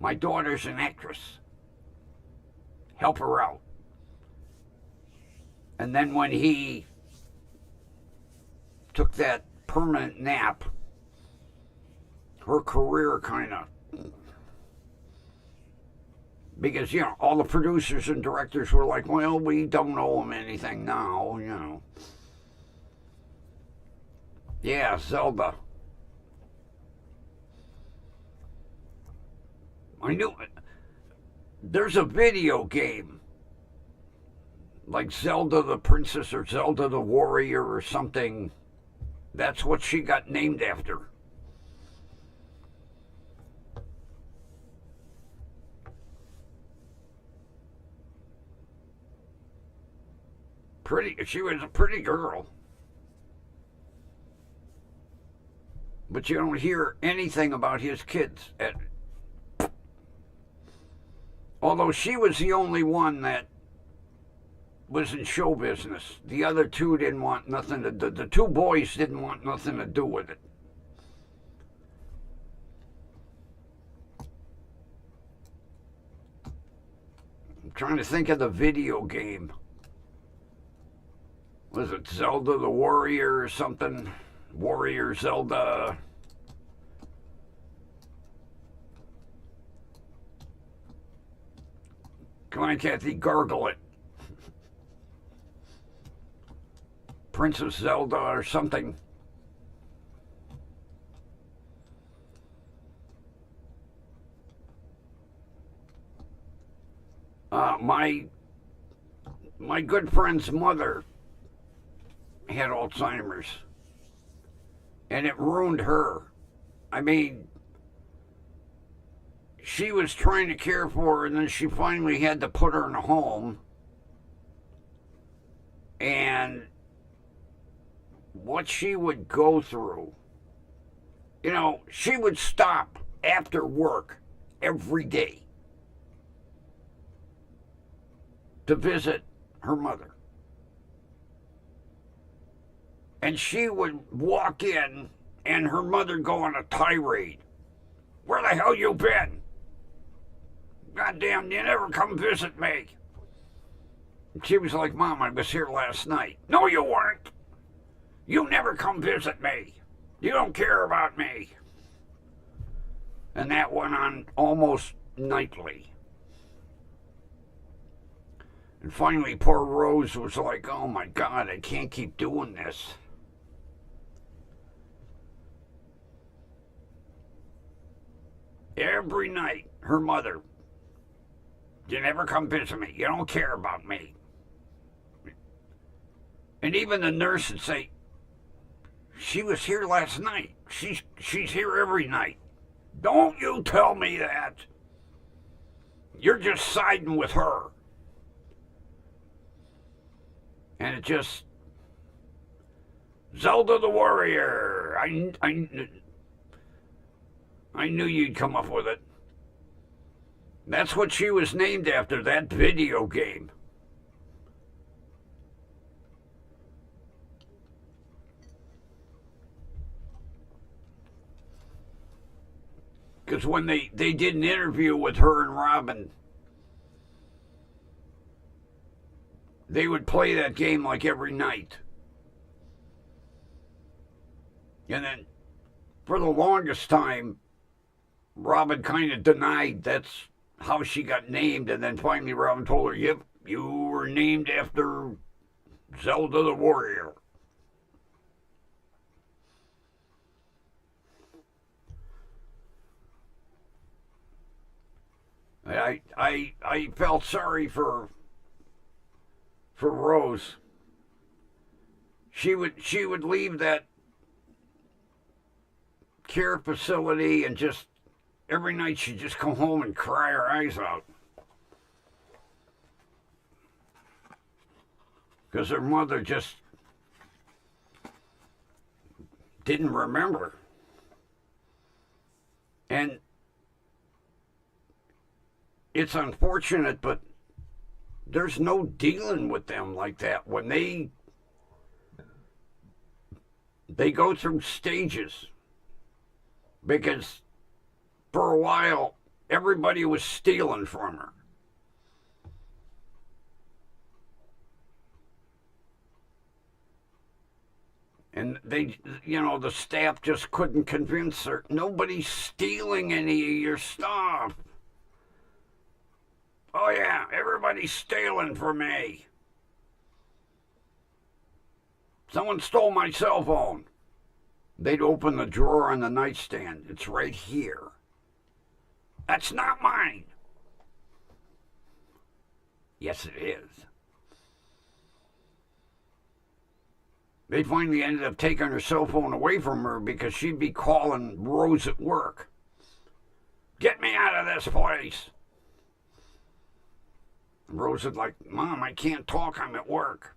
my daughter's an actress. Help her out. And then when he took that permanent nap, her career kind of Because, all the producers and directors were like, well, we don't owe him anything now. Yeah, Zelda. I knew it. There's a video game like Zelda the Princess or Zelda the Warrior or something. That's what she got named after. She was a pretty girl. But you don't hear anything about his kids. Although she was the only one that was in show business. The other two didn't want nothing to do. The two boys didn't want nothing to do with it. I'm trying to think of the video game. Was it Zelda the Warrior or something? Warrior Zelda. Come on, Kathy, gargle it. Princess Zelda or something. My good friend's mother had Alzheimer's, and it ruined her. I mean, she was trying to care for her, and then she finally had to put her in a home. And what she would go through, she would stop after work every day to visit her mother. And she would walk in, and her mother go on a tirade. Where the hell you been? Goddamn, you never come visit me. She was like, Mom, I was here last night. No, you weren't. You never come visit me. You don't care about me. And that went on almost nightly. And finally, poor Rose was like, oh my God, I can't keep doing this. Every night, her mother, you never come visit me. You don't care about me. And even the nurse would say, she was here last night. She's here every night. Don't you tell me that. You're just siding with her. And it just, Zelda the Warrior. I knew you'd come up with it. That's what she was named after, that video game. Because when they did an interview with her and Robin, they would play that game like every night. And then for the longest time, Robin kind of denied that's how she got named. And then finally Robin told her, yep, you were named after Zelda the Warrior. I felt sorry for Rose. She would leave that care facility and just every night she'd just come home and cry her eyes out because her mother just didn't remember. And it's unfortunate, but there's no dealing with them like that. When they go through stages, because for a while everybody was stealing from her. And they, the staff just couldn't convince her, nobody's stealing any of your stuff. Oh, yeah, everybody's stealing from me. Someone stole my cell phone. They'd open the drawer on the nightstand. It's right here. That's not mine. Yes, it is. They finally ended up taking her cell phone away from her because she'd be calling Rose at work. Get me out of this place. Rose would like, Mom, I can't talk. I'm at work.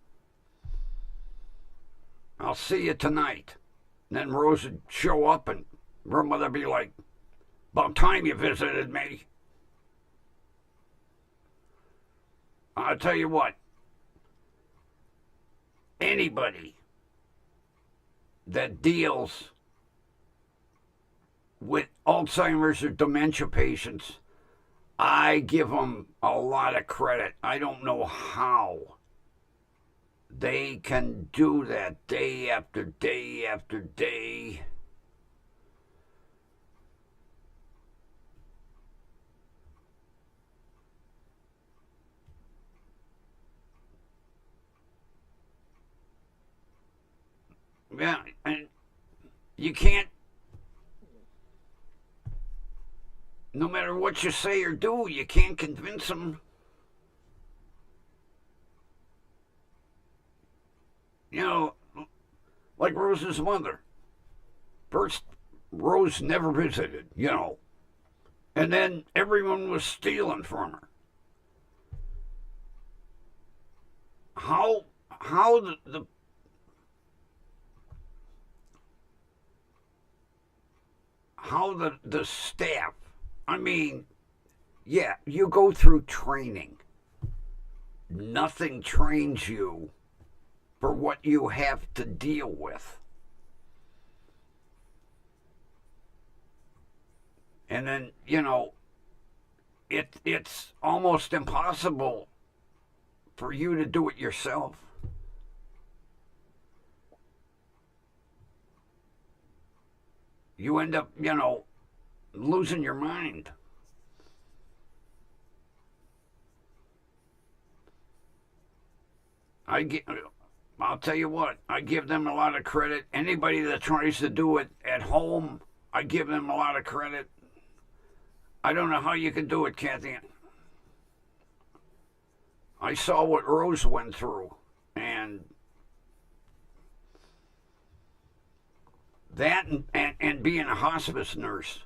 I'll see you tonight. And then Rose would show up and her mother would be like, about time you visited me. I'll tell you what. Anybody that deals with Alzheimer's or dementia patients, I give them a lot of credit. I don't know how they can do that day after day after day. Yeah, and you can't, no matter what you say or do, you can't convince them. You know, like Rose's mother. First, Rose never visited, and then everyone was stealing from her. How the staff, I mean, yeah, you go through training. Nothing trains you for what you have to deal with. And then, it's almost impossible for you to do it yourself. You end up, losing your mind. I'll tell you what, I give them a lot of credit. Anybody that tries to do it at home, I give them a lot of credit. I don't know how you can do it, Kathy. I saw what Rose went through, and that and being a hospice nurse.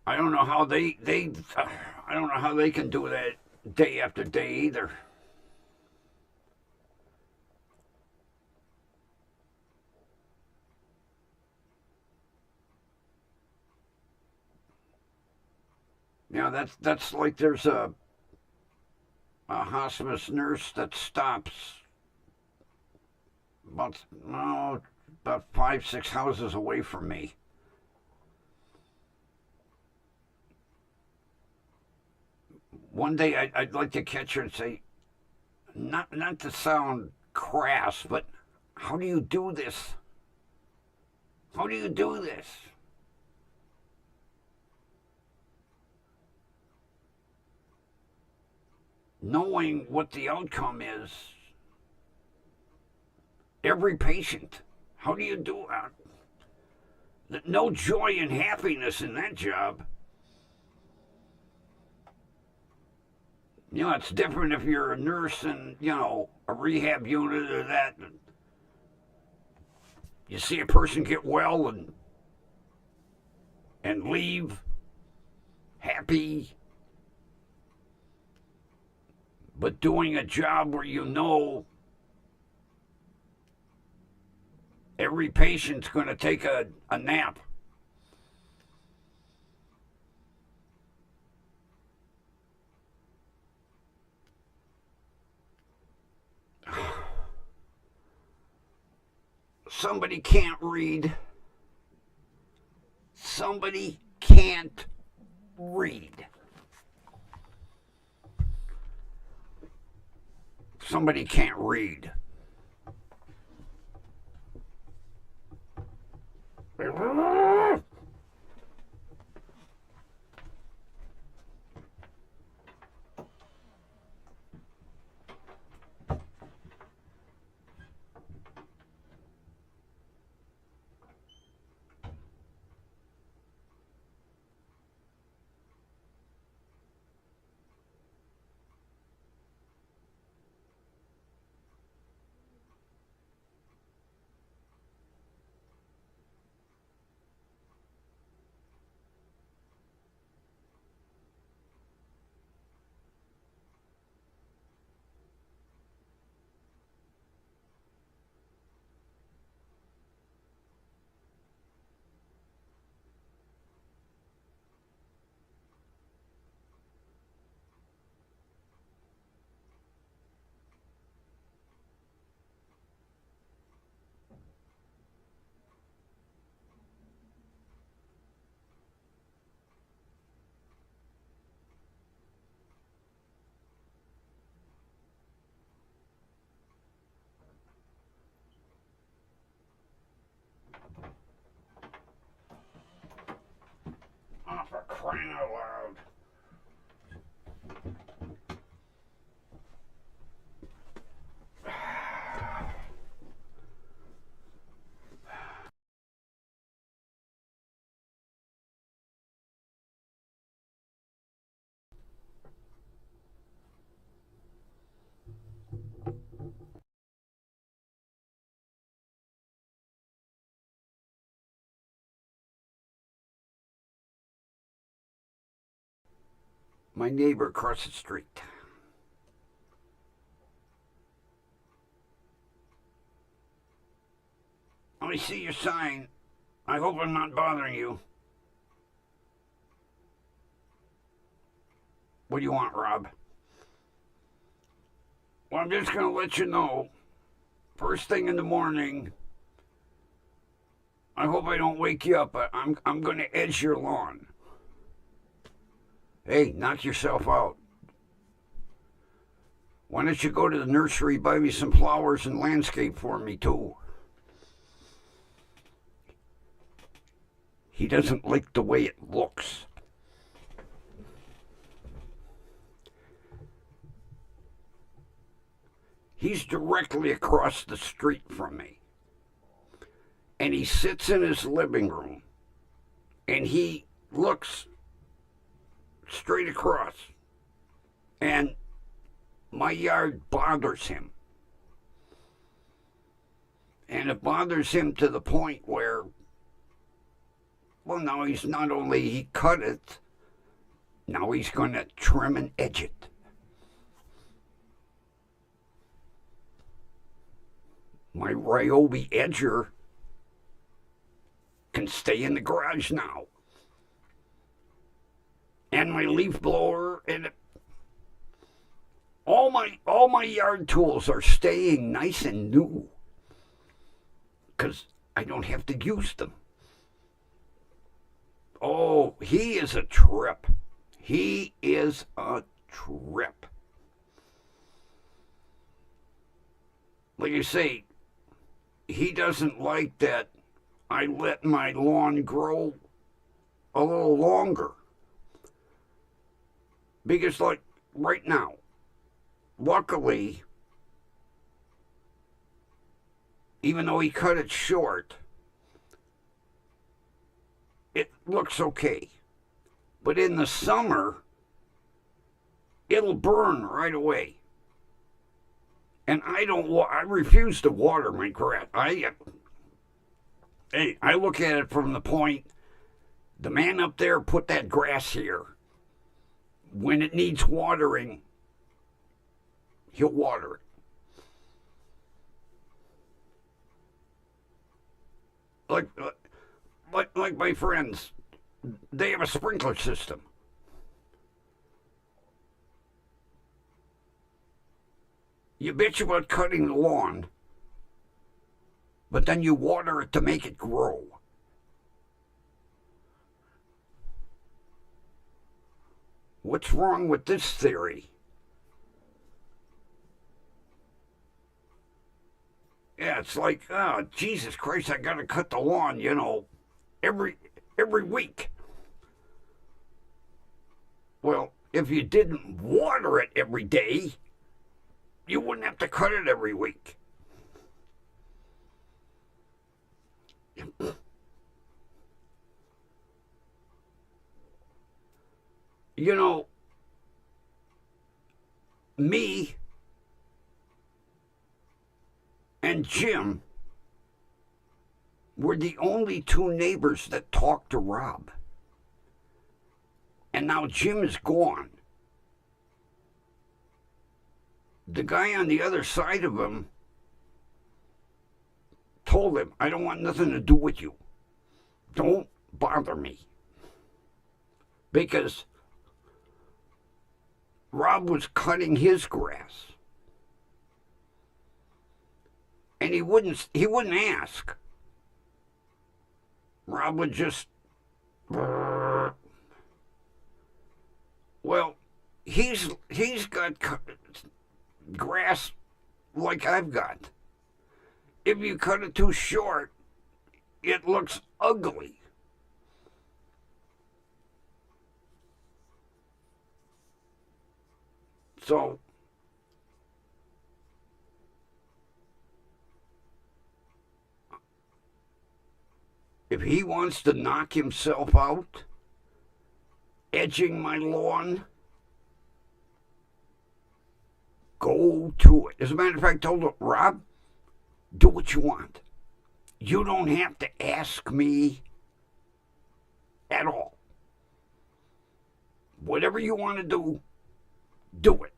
I don't know how I don't know how they can do that day after day either. That's like there's a hospice nurse that stops about about 5, 6 houses away from me. One day I'd like to catch her and say, not to sound crass, but how do you do this? How do you do this? Knowing what the outcome is, every patient. How do you do that? No joy and happiness in that job. It's different if you're a nurse in, a rehab unit or that. You see a person get well and leave happy, but doing a job where every patient's going to take a nap. Somebody can't read. Somebody can't read. Somebody can't read. My neighbor across the street. I see your sign. I hope I'm not bothering you. What do you want, Rob? Well, I'm just going to let you know, first thing in the morning, I hope I don't wake you up, but I'm going to edge your lawn. Hey, knock yourself out. Why don't you go to the nursery, buy me some flowers and landscape for me, too? He doesn't like the way it looks. He's directly across the street from me. And he sits in his living room. And he looks straight across. And my yard bothers him. And it bothers him to the point where, well, now he's not only he cut it, now he's going to trim and edge it. My Ryobi edger can stay in the garage now. And my leaf blower and all my yard tools are staying nice and new. 'Cause I don't have to use them. Oh, he is a trip. He is a trip. Like I say, he doesn't like that I let my lawn grow a little longer. Because, like, right now, luckily, even though he cut it short, it looks okay. But in the summer, it'll burn right away. And I refuse to water my grass. I look at it from the point, the man up there put that grass here. When it needs watering, he'll water it. Like my friends, they have a sprinkler system. You bitch about cutting the lawn, but then you water it to make it grow. What's wrong with this theory? Yeah, it's like, oh, Jesus Christ, I gotta cut the lawn, every week. Well, if you didn't water it every day, you wouldn't have to cut it every week. Me and Jim were the only two neighbors that talked to Rob. And now Jim is gone. The guy on the other side of him told him, I don't want nothing to do with you. Don't bother me. Because Rob was cutting his grass. And he wouldn't ask. Rob would just, well, he's got grass like I've got. If you cut it too short, it looks ugly. So, if he wants to knock himself out, edging my lawn, go to it. As a matter of fact, I told him, Rob, do what you want. You don't have to ask me at all. Whatever you want to do it.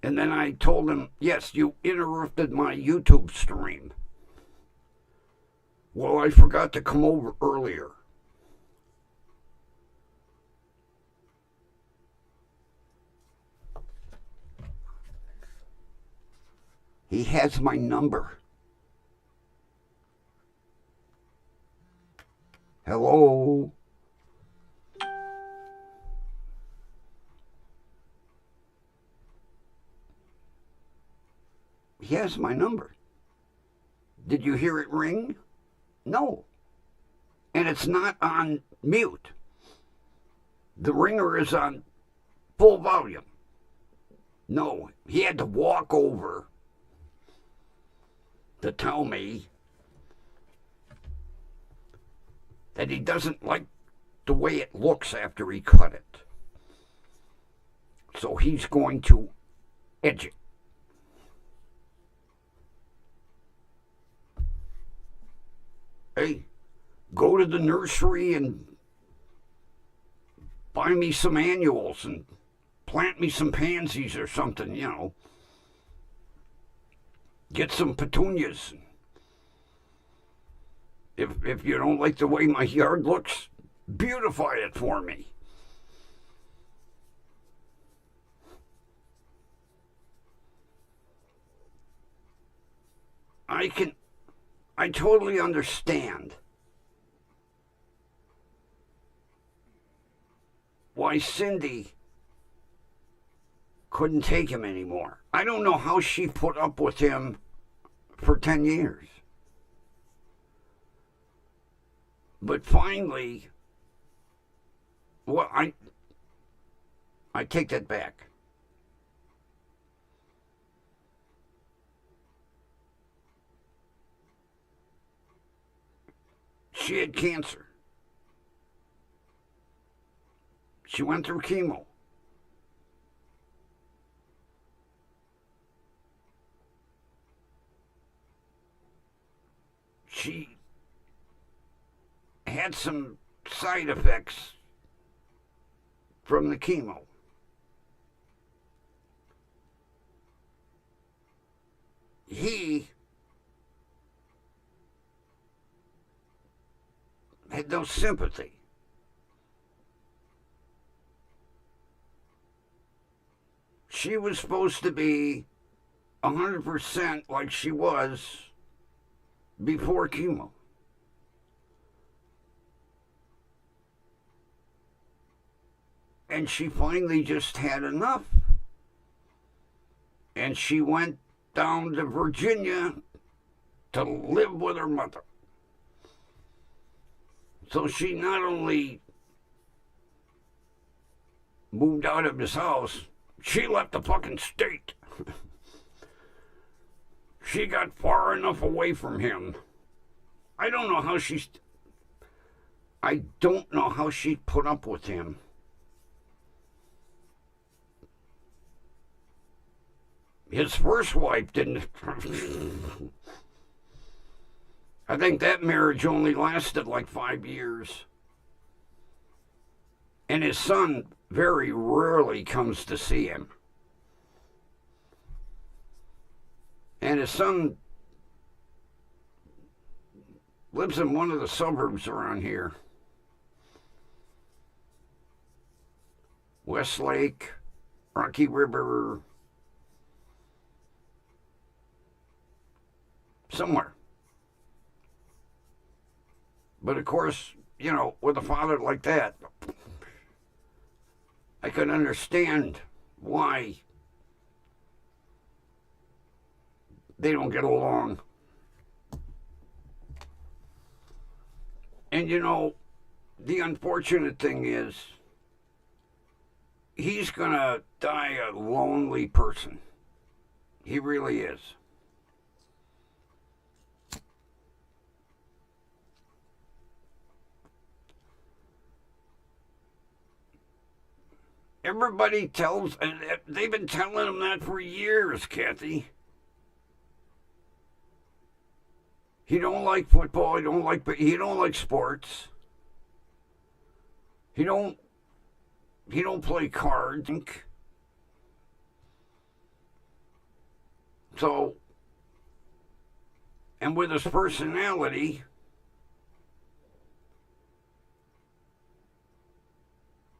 And then I told him, yes, you interrupted my YouTube stream. Well, I forgot to come over earlier. He has my number. Hello? He has my number. Did you hear it ring? No. And it's not on mute. The ringer is on full volume. No, he had to walk over to tell me that he doesn't like the way it looks after he cut it. So he's going to edge it. Hey, go to the nursery and buy me some annuals and plant me some pansies or something, you know. Get some petunias. If you don't like the way my yard looks, beautify it for me. I totally understand why Cindy couldn't take him anymore. I don't know how she put up with him for 10 years. But finally, well, I take that back. She had cancer. She went through chemo. She had some side effects from the chemo. He had no sympathy. She was supposed to be 100% like she was before chemo. And she finally just had enough. And she went down to Virginia to live with her mother. So she not only moved out of his house, she left the fucking state. She got far enough away from him. I don't know how she put up with him. His first wife didn't. I think that marriage only lasted like 5 years. And his son very rarely comes to see him. And his son lives in one of the suburbs around here. Westlake, Rocky River, somewhere. But of course, you know, with a father like that, I could understand why they don't get along. And you know, the unfortunate thing is, he's gonna die a lonely person. He really is. Everybody tells, and they've been telling him that for years, Kathy. He don't like football. He don't like sports. He don't play cards. So, and with his personality,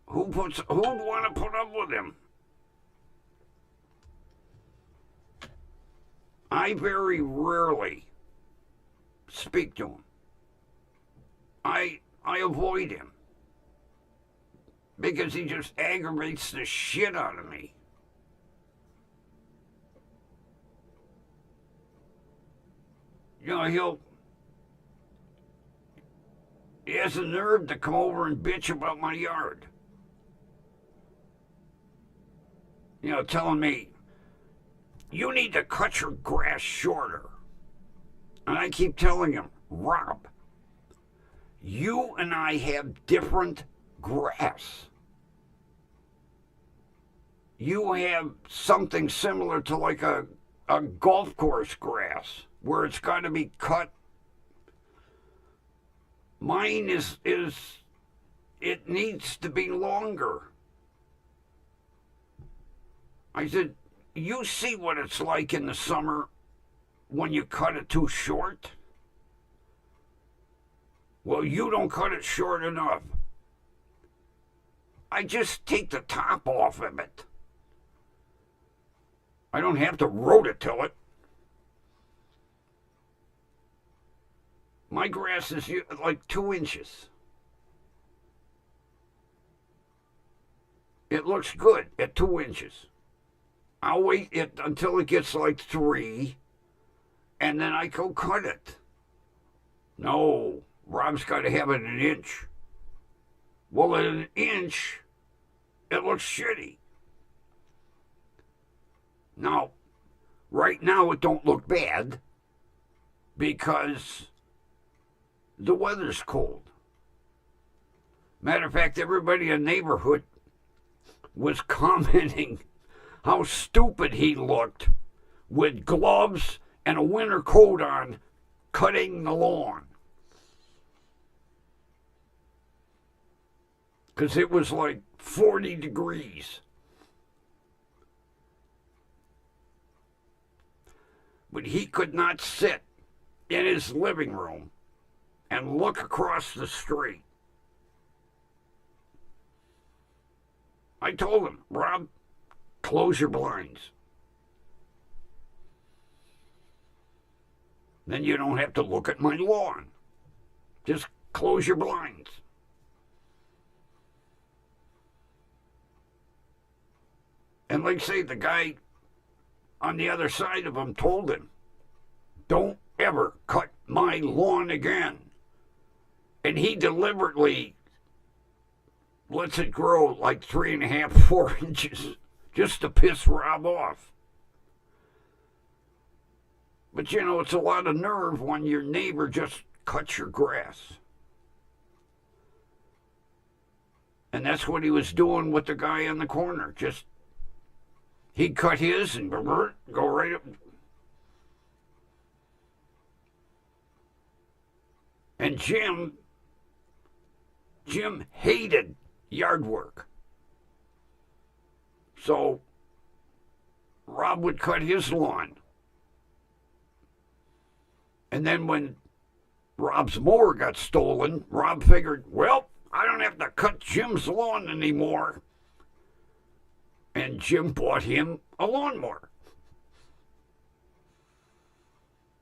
who'd want to put up with him? I very rarely speak to him. I avoid him because he just aggravates the shit out of me. You know, he has the nerve to come over and bitch about my yard. You know, telling me, you need to cut your grass shorter. And I keep telling him, Rob, you and I have different grass. You have something similar to like a golf course grass where it's got to be cut. Mine is it needs to be longer. I said, you see what it's like in the summer when you cut it too short? Well, you don't cut it short enough. I just take the top off of it. I don't have to rototill it. My grass is like 2 inches. It looks good at 2 inches. I'll wait until it gets like 3, and then I go cut it. No, Rob's got to have it an inch. Well, at an inch, it looks shitty. Now, right now it don't look bad because the weather's cold. Matter of fact, everybody in the neighborhood was commenting how stupid he looked with gloves and a winter coat on cutting the lawn. Because it was like 40 degrees. But he could not sit in his living room and look across the street. I told him, Rob, close your blinds. Then you don't have to look at my lawn. Just close your blinds. And like I say, the guy on the other side of him told him, don't ever cut my lawn again. And he deliberately lets it grow like 3.5, 4 inches just to piss Rob off. But you know, it's a lot of nerve when your neighbor just cuts your grass. And that's what he was doing with the guy in the corner. Just, he'd cut his and go right up. And Jim hated yard work. So Rob would cut his lawn. And then when Rob's mower got stolen, Rob figured, well, I don't have to cut Jim's lawn anymore. And Jim bought him a lawnmower.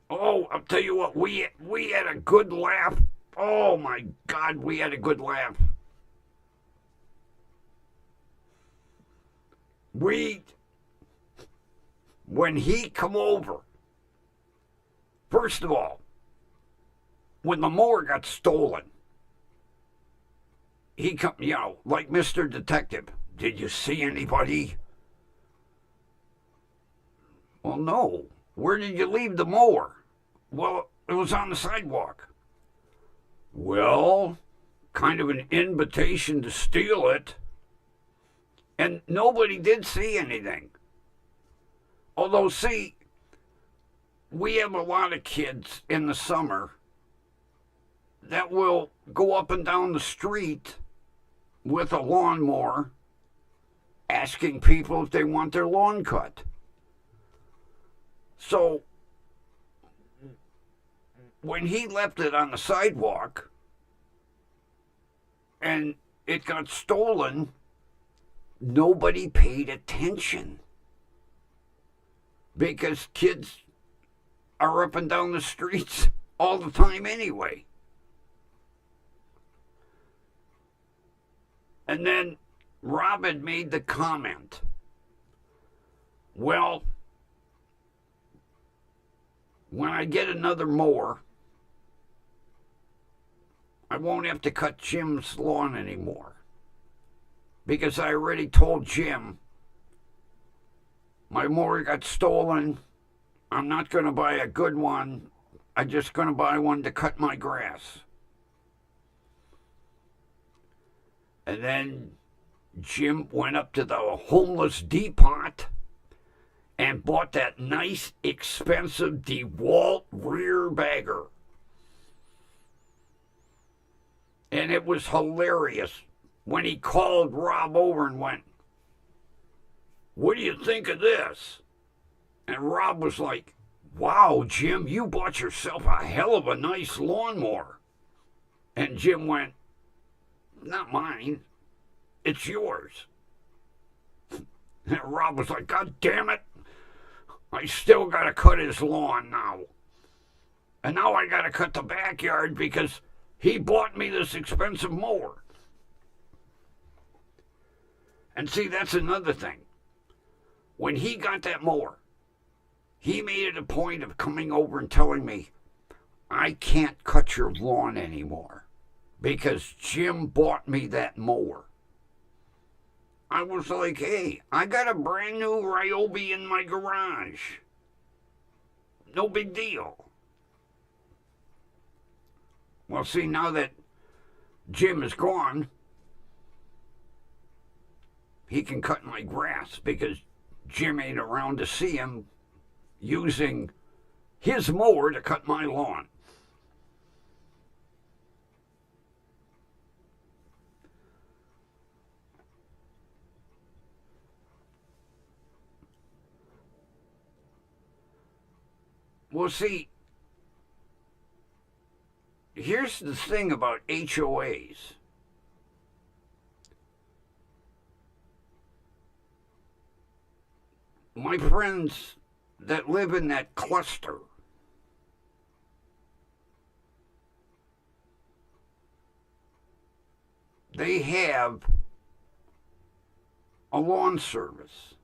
Oh, I'll tell you what, we had a good laugh. Oh my God, we had a good laugh. When he come over, first of all, when the mower got stolen, he come, you know, like Mr. Detective, did you see anybody? Well, no. Where did you leave the mower? Well, it was on the sidewalk. Well, kind of an invitation to steal it. And nobody did see anything. Although, see, we have a lot of kids in the summer that will go up and down the street with a lawnmower asking people if they want their lawn cut. So when he left it on the sidewalk and it got stolen, nobody paid attention because kids are up and down the streets all the time anyway. And then Rob had made the comment, well, when I get another mower, I won't have to cut Jim's lawn anymore. Because I already told Jim my mower got stolen. I'm not going to buy a good one. I'm just going to buy one to cut my grass. And then Jim went up to the homeless depot and bought that nice, expensive DeWalt rear bagger. And it was hilarious when he called Rob over and went, "What do you think of this?" And Rob was like, "Wow, Jim, you bought yourself a hell of a nice lawnmower." And Jim went, "Not mine, it's yours." And Rob was like, "God damn it, I still got to cut his lawn now. And now I got to cut the backyard because he bought me this expensive mower." And see, that's another thing. When he got that mower, he made it a point of coming over and telling me, "I can't cut your lawn anymore because Jim bought me that mower." I was like, "Hey, I got a brand new Ryobi in my garage. No big deal." Well, see, now that Jim is gone, he can cut my grass because Jim ain't around to see him using his mower to cut my lawn. Well, see, here's the thing about HOAs. My friends that live in that cluster, they have a lawn service.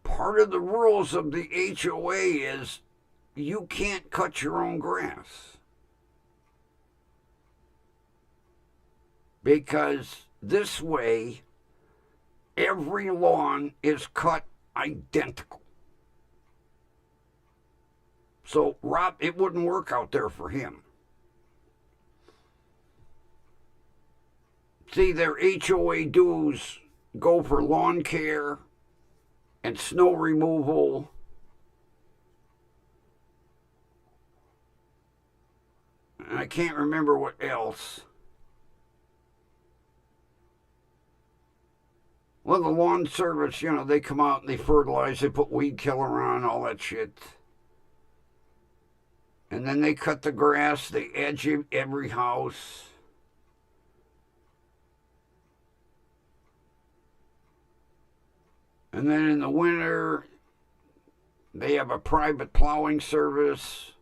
Part of the rules of the HOA is you can't cut your own grass. Because this way, every lawn is cut identical. So, Rob, it wouldn't work out there for him. See, their HOA dues go for lawn care and snow removal. And I can't remember what else. Well, the lawn service, you know, they come out and they fertilize, they put weed killer on, all that shit. And then they cut the grass, they edge every house. And then in the winter, they have a private plowing service.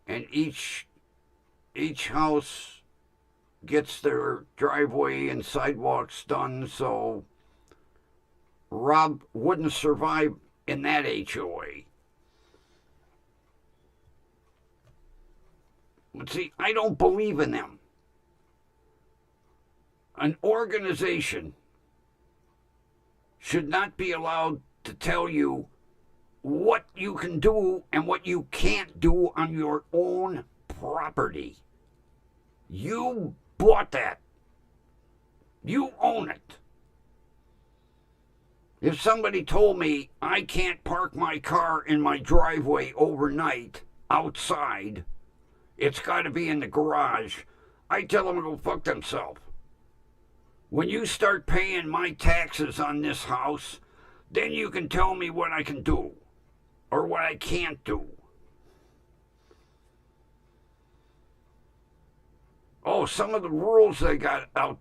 And each house gets their driveway and sidewalks done, so Rob wouldn't survive in that HOA. But see, I don't believe in them. An organization should not be allowed to tell you what you can do and what you can't do on your own property. You bought that. You own it. If somebody told me I can't park my car in my driveway overnight outside, It's got to be in the garage. I tell them to go fuck themselves. When you start paying my taxes on this house, then you can tell me what I can do or what I can't do. Oh, some of the rules they got out.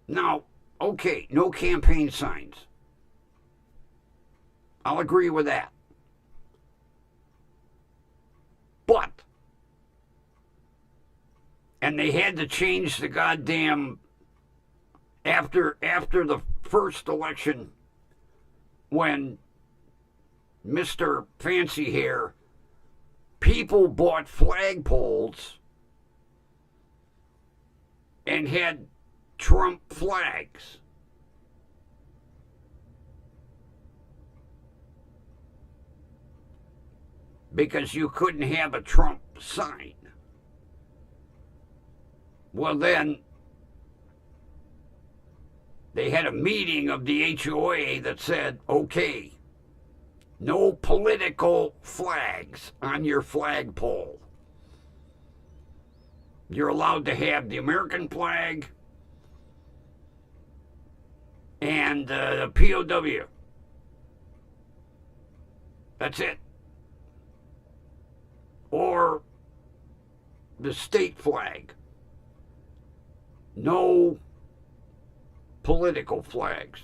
Now, okay, no campaign signs. I'll agree with that. But, and they had to change the goddamn, after the first election, when Mr. Fancy Hair, people bought flagpoles and had Trump flags. Because you couldn't have a Trump sign. Well, then they had a meeting of the HOA that said, okay, no political flags on your flagpole. You're allowed to have the American flag and the POW. That's it. Or the state flag. No political flags.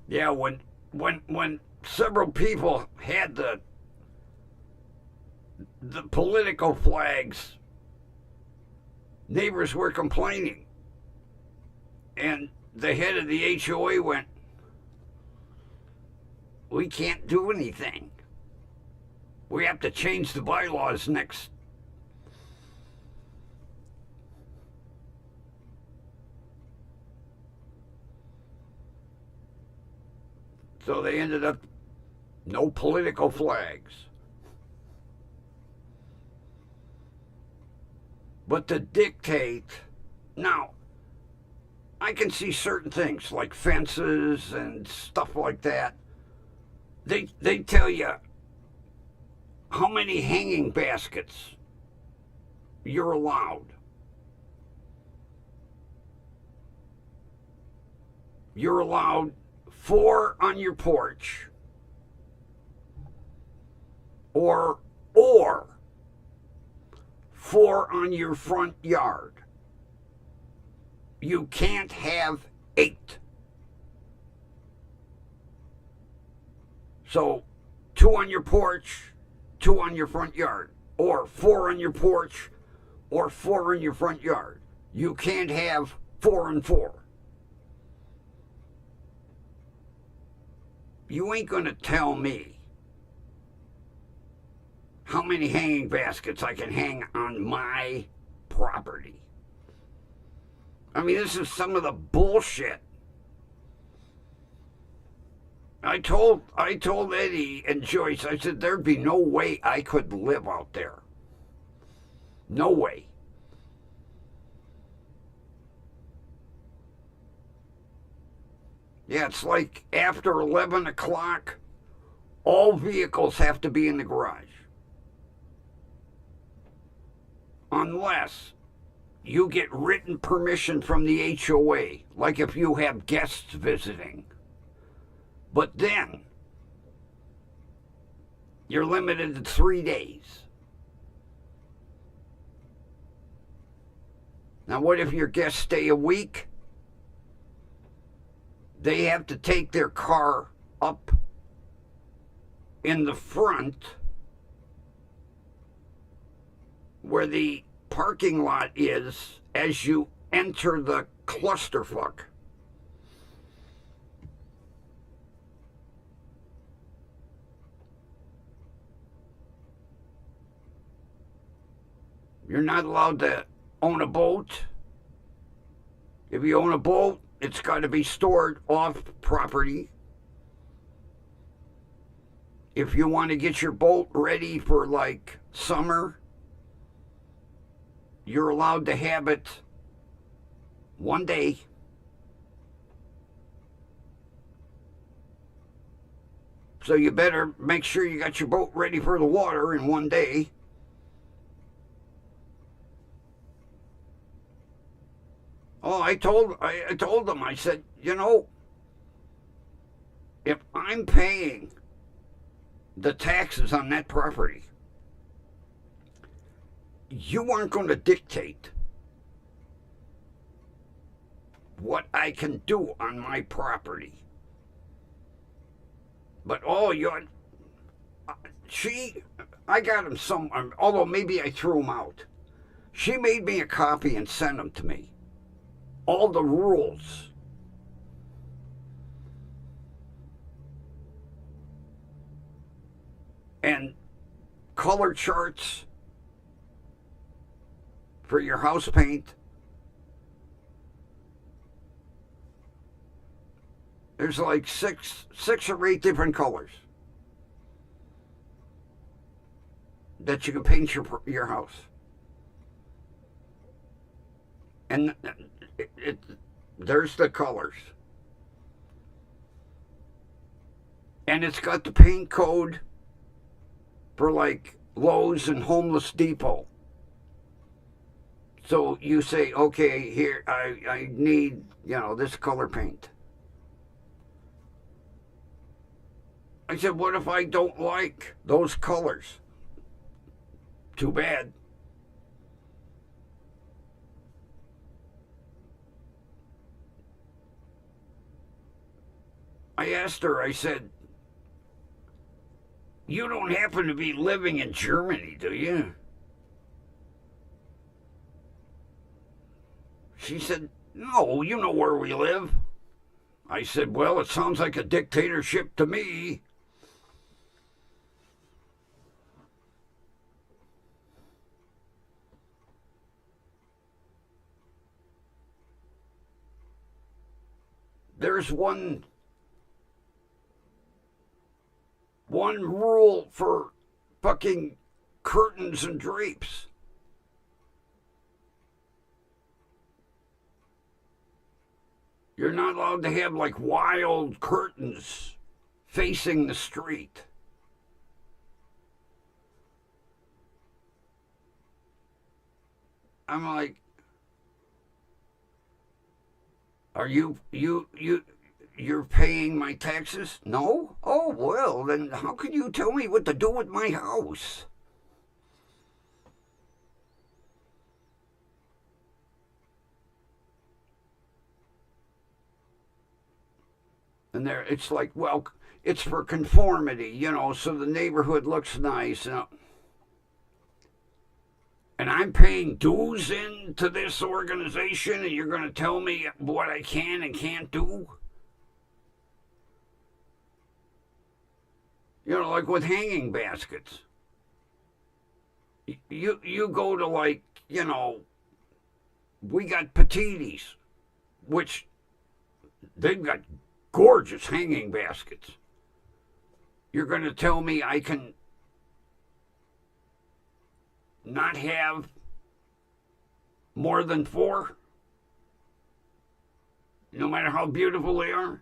Yeah, when several people had the political flags, neighbors were complaining. And the head of the HOA went, we can't do anything. We have to change the bylaws next. So they ended up no political flags. But to dictate, now, I can see certain things like fences and stuff like that. They tell you how many hanging baskets you're allowed. You're allowed 4 on your porch or 4 on your front yard. You can't have 8. So 2 on your porch, 2 on your front yard, or 4 on your porch, or 4 in your front yard. You can't have 4 and 4. You ain't going to tell me how many hanging baskets I can hang on my property. I mean, this is some of the bullshit. I told Eddie and Joyce, I said, there'd be no way I could live out there. No way. Yeah, it's like after 11 o'clock, all vehicles have to be in the garage. Unless you get written permission from the HOA, like if you have guests visiting. But then, you're limited to 3 days. Now, what if your guests stay a week? They have to take their car up in the front where the parking lot is as you enter the clusterfuck. You're not allowed to own a boat. If you own a boat, it's got to be stored off property. If you want to get your boat ready for like summer, you're allowed to have it 1 day So you better make sure you got your boat ready for the water in one day. Oh, I told them, I said, if I'm paying the taxes on that property, you aren't going to dictate what I can do on my property. But I got them some, although maybe I threw them out. She made me a copy and sent them to me. All the rules. And color charts for your house paint. There's like six or eight different colors that you can paint your house. And there's the colors. And it's got the paint code for like Lowe's and Homeless Depot. So you say, okay, here, I need, this color paint. I said, what if I don't like those colors? Too bad. I asked her, I said, you don't happen to be living in Germany, do you? She said, no, you know where we live. I said, well, it sounds like a dictatorship to me. There's one rule for fucking curtains and drapes. You're not allowed to have like wild curtains facing the street. I'm like, are you're paying my taxes? No? Oh, well, then how can you tell me what to do with my house? And it's like, well, it's for conformity, so the neighborhood looks nice. And I'm paying dues into this organization, and you're going to tell me what I can and can't do? Like with hanging baskets. You go to we got Petites, which they've got gorgeous hanging baskets. You're going to tell me I can not have more than 4? No matter how beautiful they are?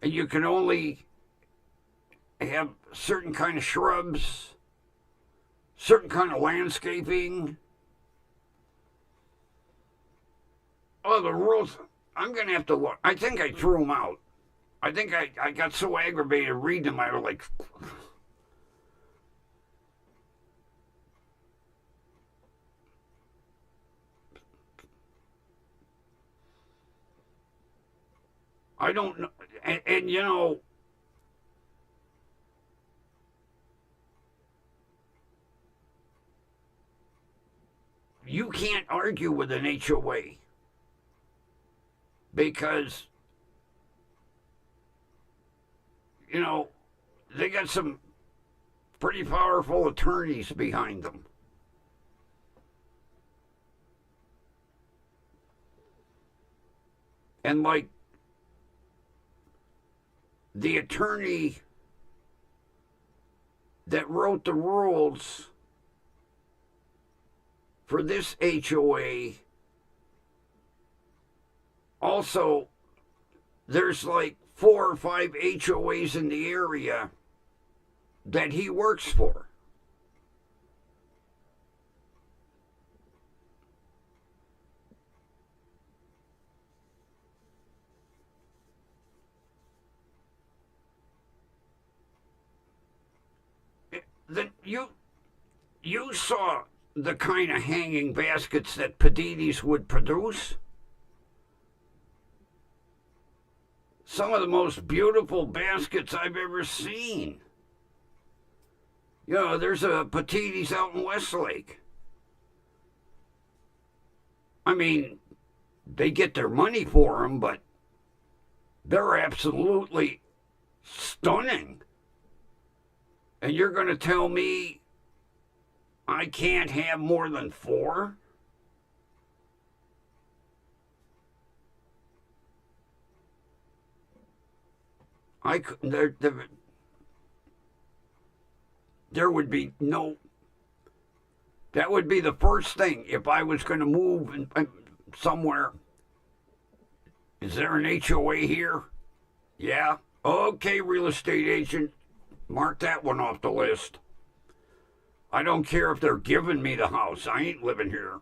And you can only have certain kind of shrubs, certain kind of landscaping. Oh, the rules. I'm going to have to look. I think I threw them out. I think I got so aggravated reading them, I was like... I don't know. And you can't argue with an HOA because, they got some pretty powerful attorneys behind them. And like the attorney that wrote the rules for this HOA, also, there's like 4 or 5 HOAs in the area that he works for. That you saw the kind of hanging baskets that Padides would produce. Some of the most beautiful baskets I've ever seen. You know, there's a Padides out in Westlake. I mean, they get their money for them, but they're absolutely stunning. And you're going to tell me I can't have more than 4? There would be no. That would be the first thing if I was going to move somewhere. Is there an HOA here? Yeah. Okay, real estate agent. Mark that one off the list. I don't care if they're giving me the house. I ain't living here.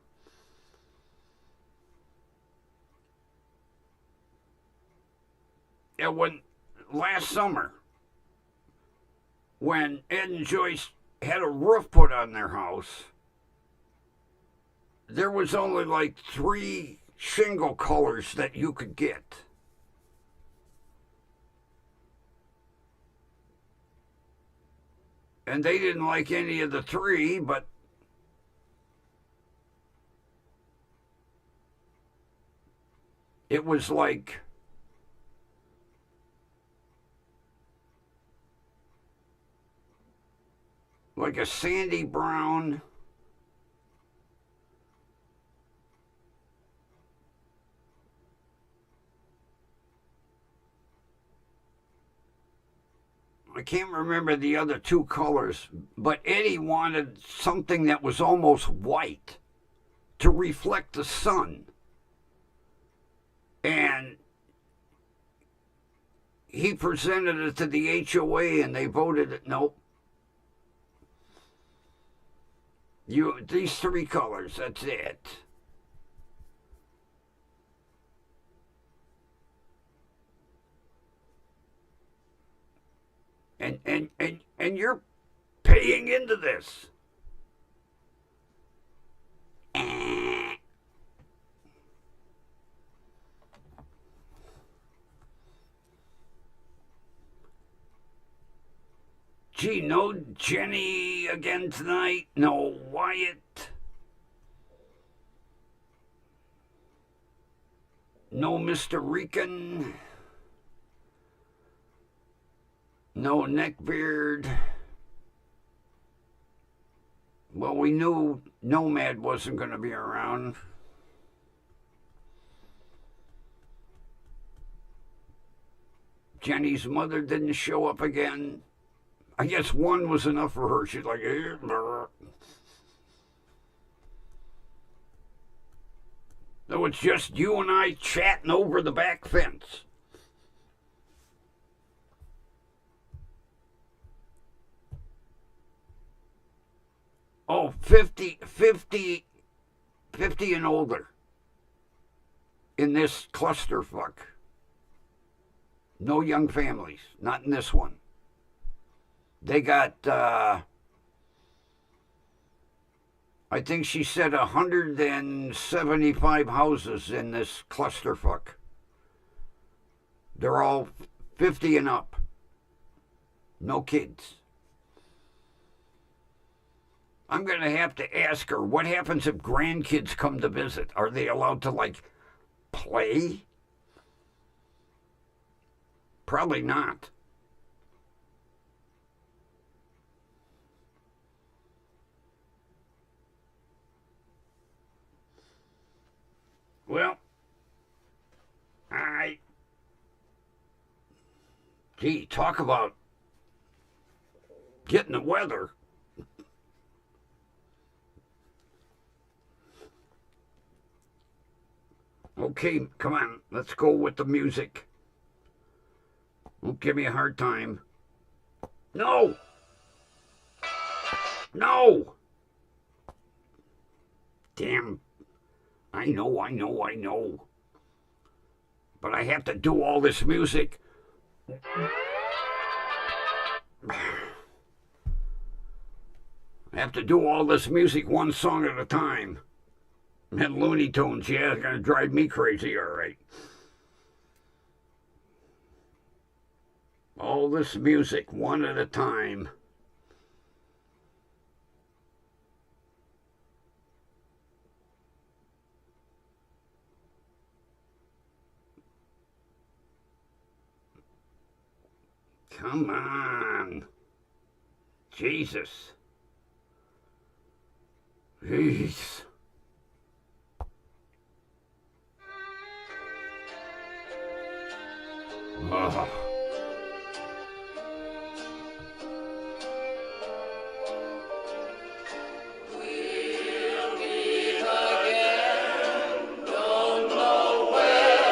And when last summer, when Ed and Joyce had a roof put on their house, there was only like 3 shingle colors that you could get. And they didn't like any of the 3, but it was like a sandy brown. I can't remember the other 2 colors, but Eddie wanted something that was almost white to reflect the sun. And he presented it to the HOA and they voted it. Nope. These 3 colors, that's it. And you're paying into this. Gee, no Jenny again tonight. No Wyatt. No Mr. Rican. No Neckbeard. Well, we knew Nomad wasn't going to be around. Jenny's mother didn't show up again. I guess 1 was enough for her. She's like, so it's just you and I chatting over the back fence. Oh, 50 and older in this clusterfuck. No young families, not in this one. They got, I think she said 175 houses in this clusterfuck. They're all 50 and up. No kids. I'm going to have to ask her, what happens if grandkids come to visit? Are they allowed to, like, play? Probably not. Well, gee, talk about getting the weather. Okay, come on, let's go with the music. Don't give me a hard time. No! No! Damn. I know. But I have to do all this music. I have to do all this music one song at a time. And Looney Tunes, yeah, it's going to drive me crazy, all right. All this music one at a time. Come on. Jesus. Jeez. Oh. We'll meet again. Don't know where.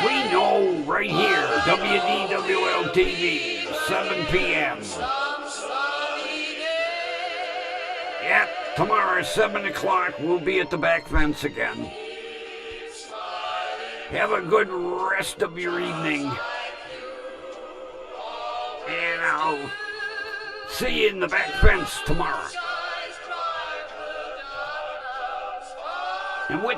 We know right here, WDWL TV, 7 p.m. Yep, tomorrow 7 o'clock, we'll be at the back fence again. Have a good rest of your evening. And I'll see you in the back fence tomorrow. And with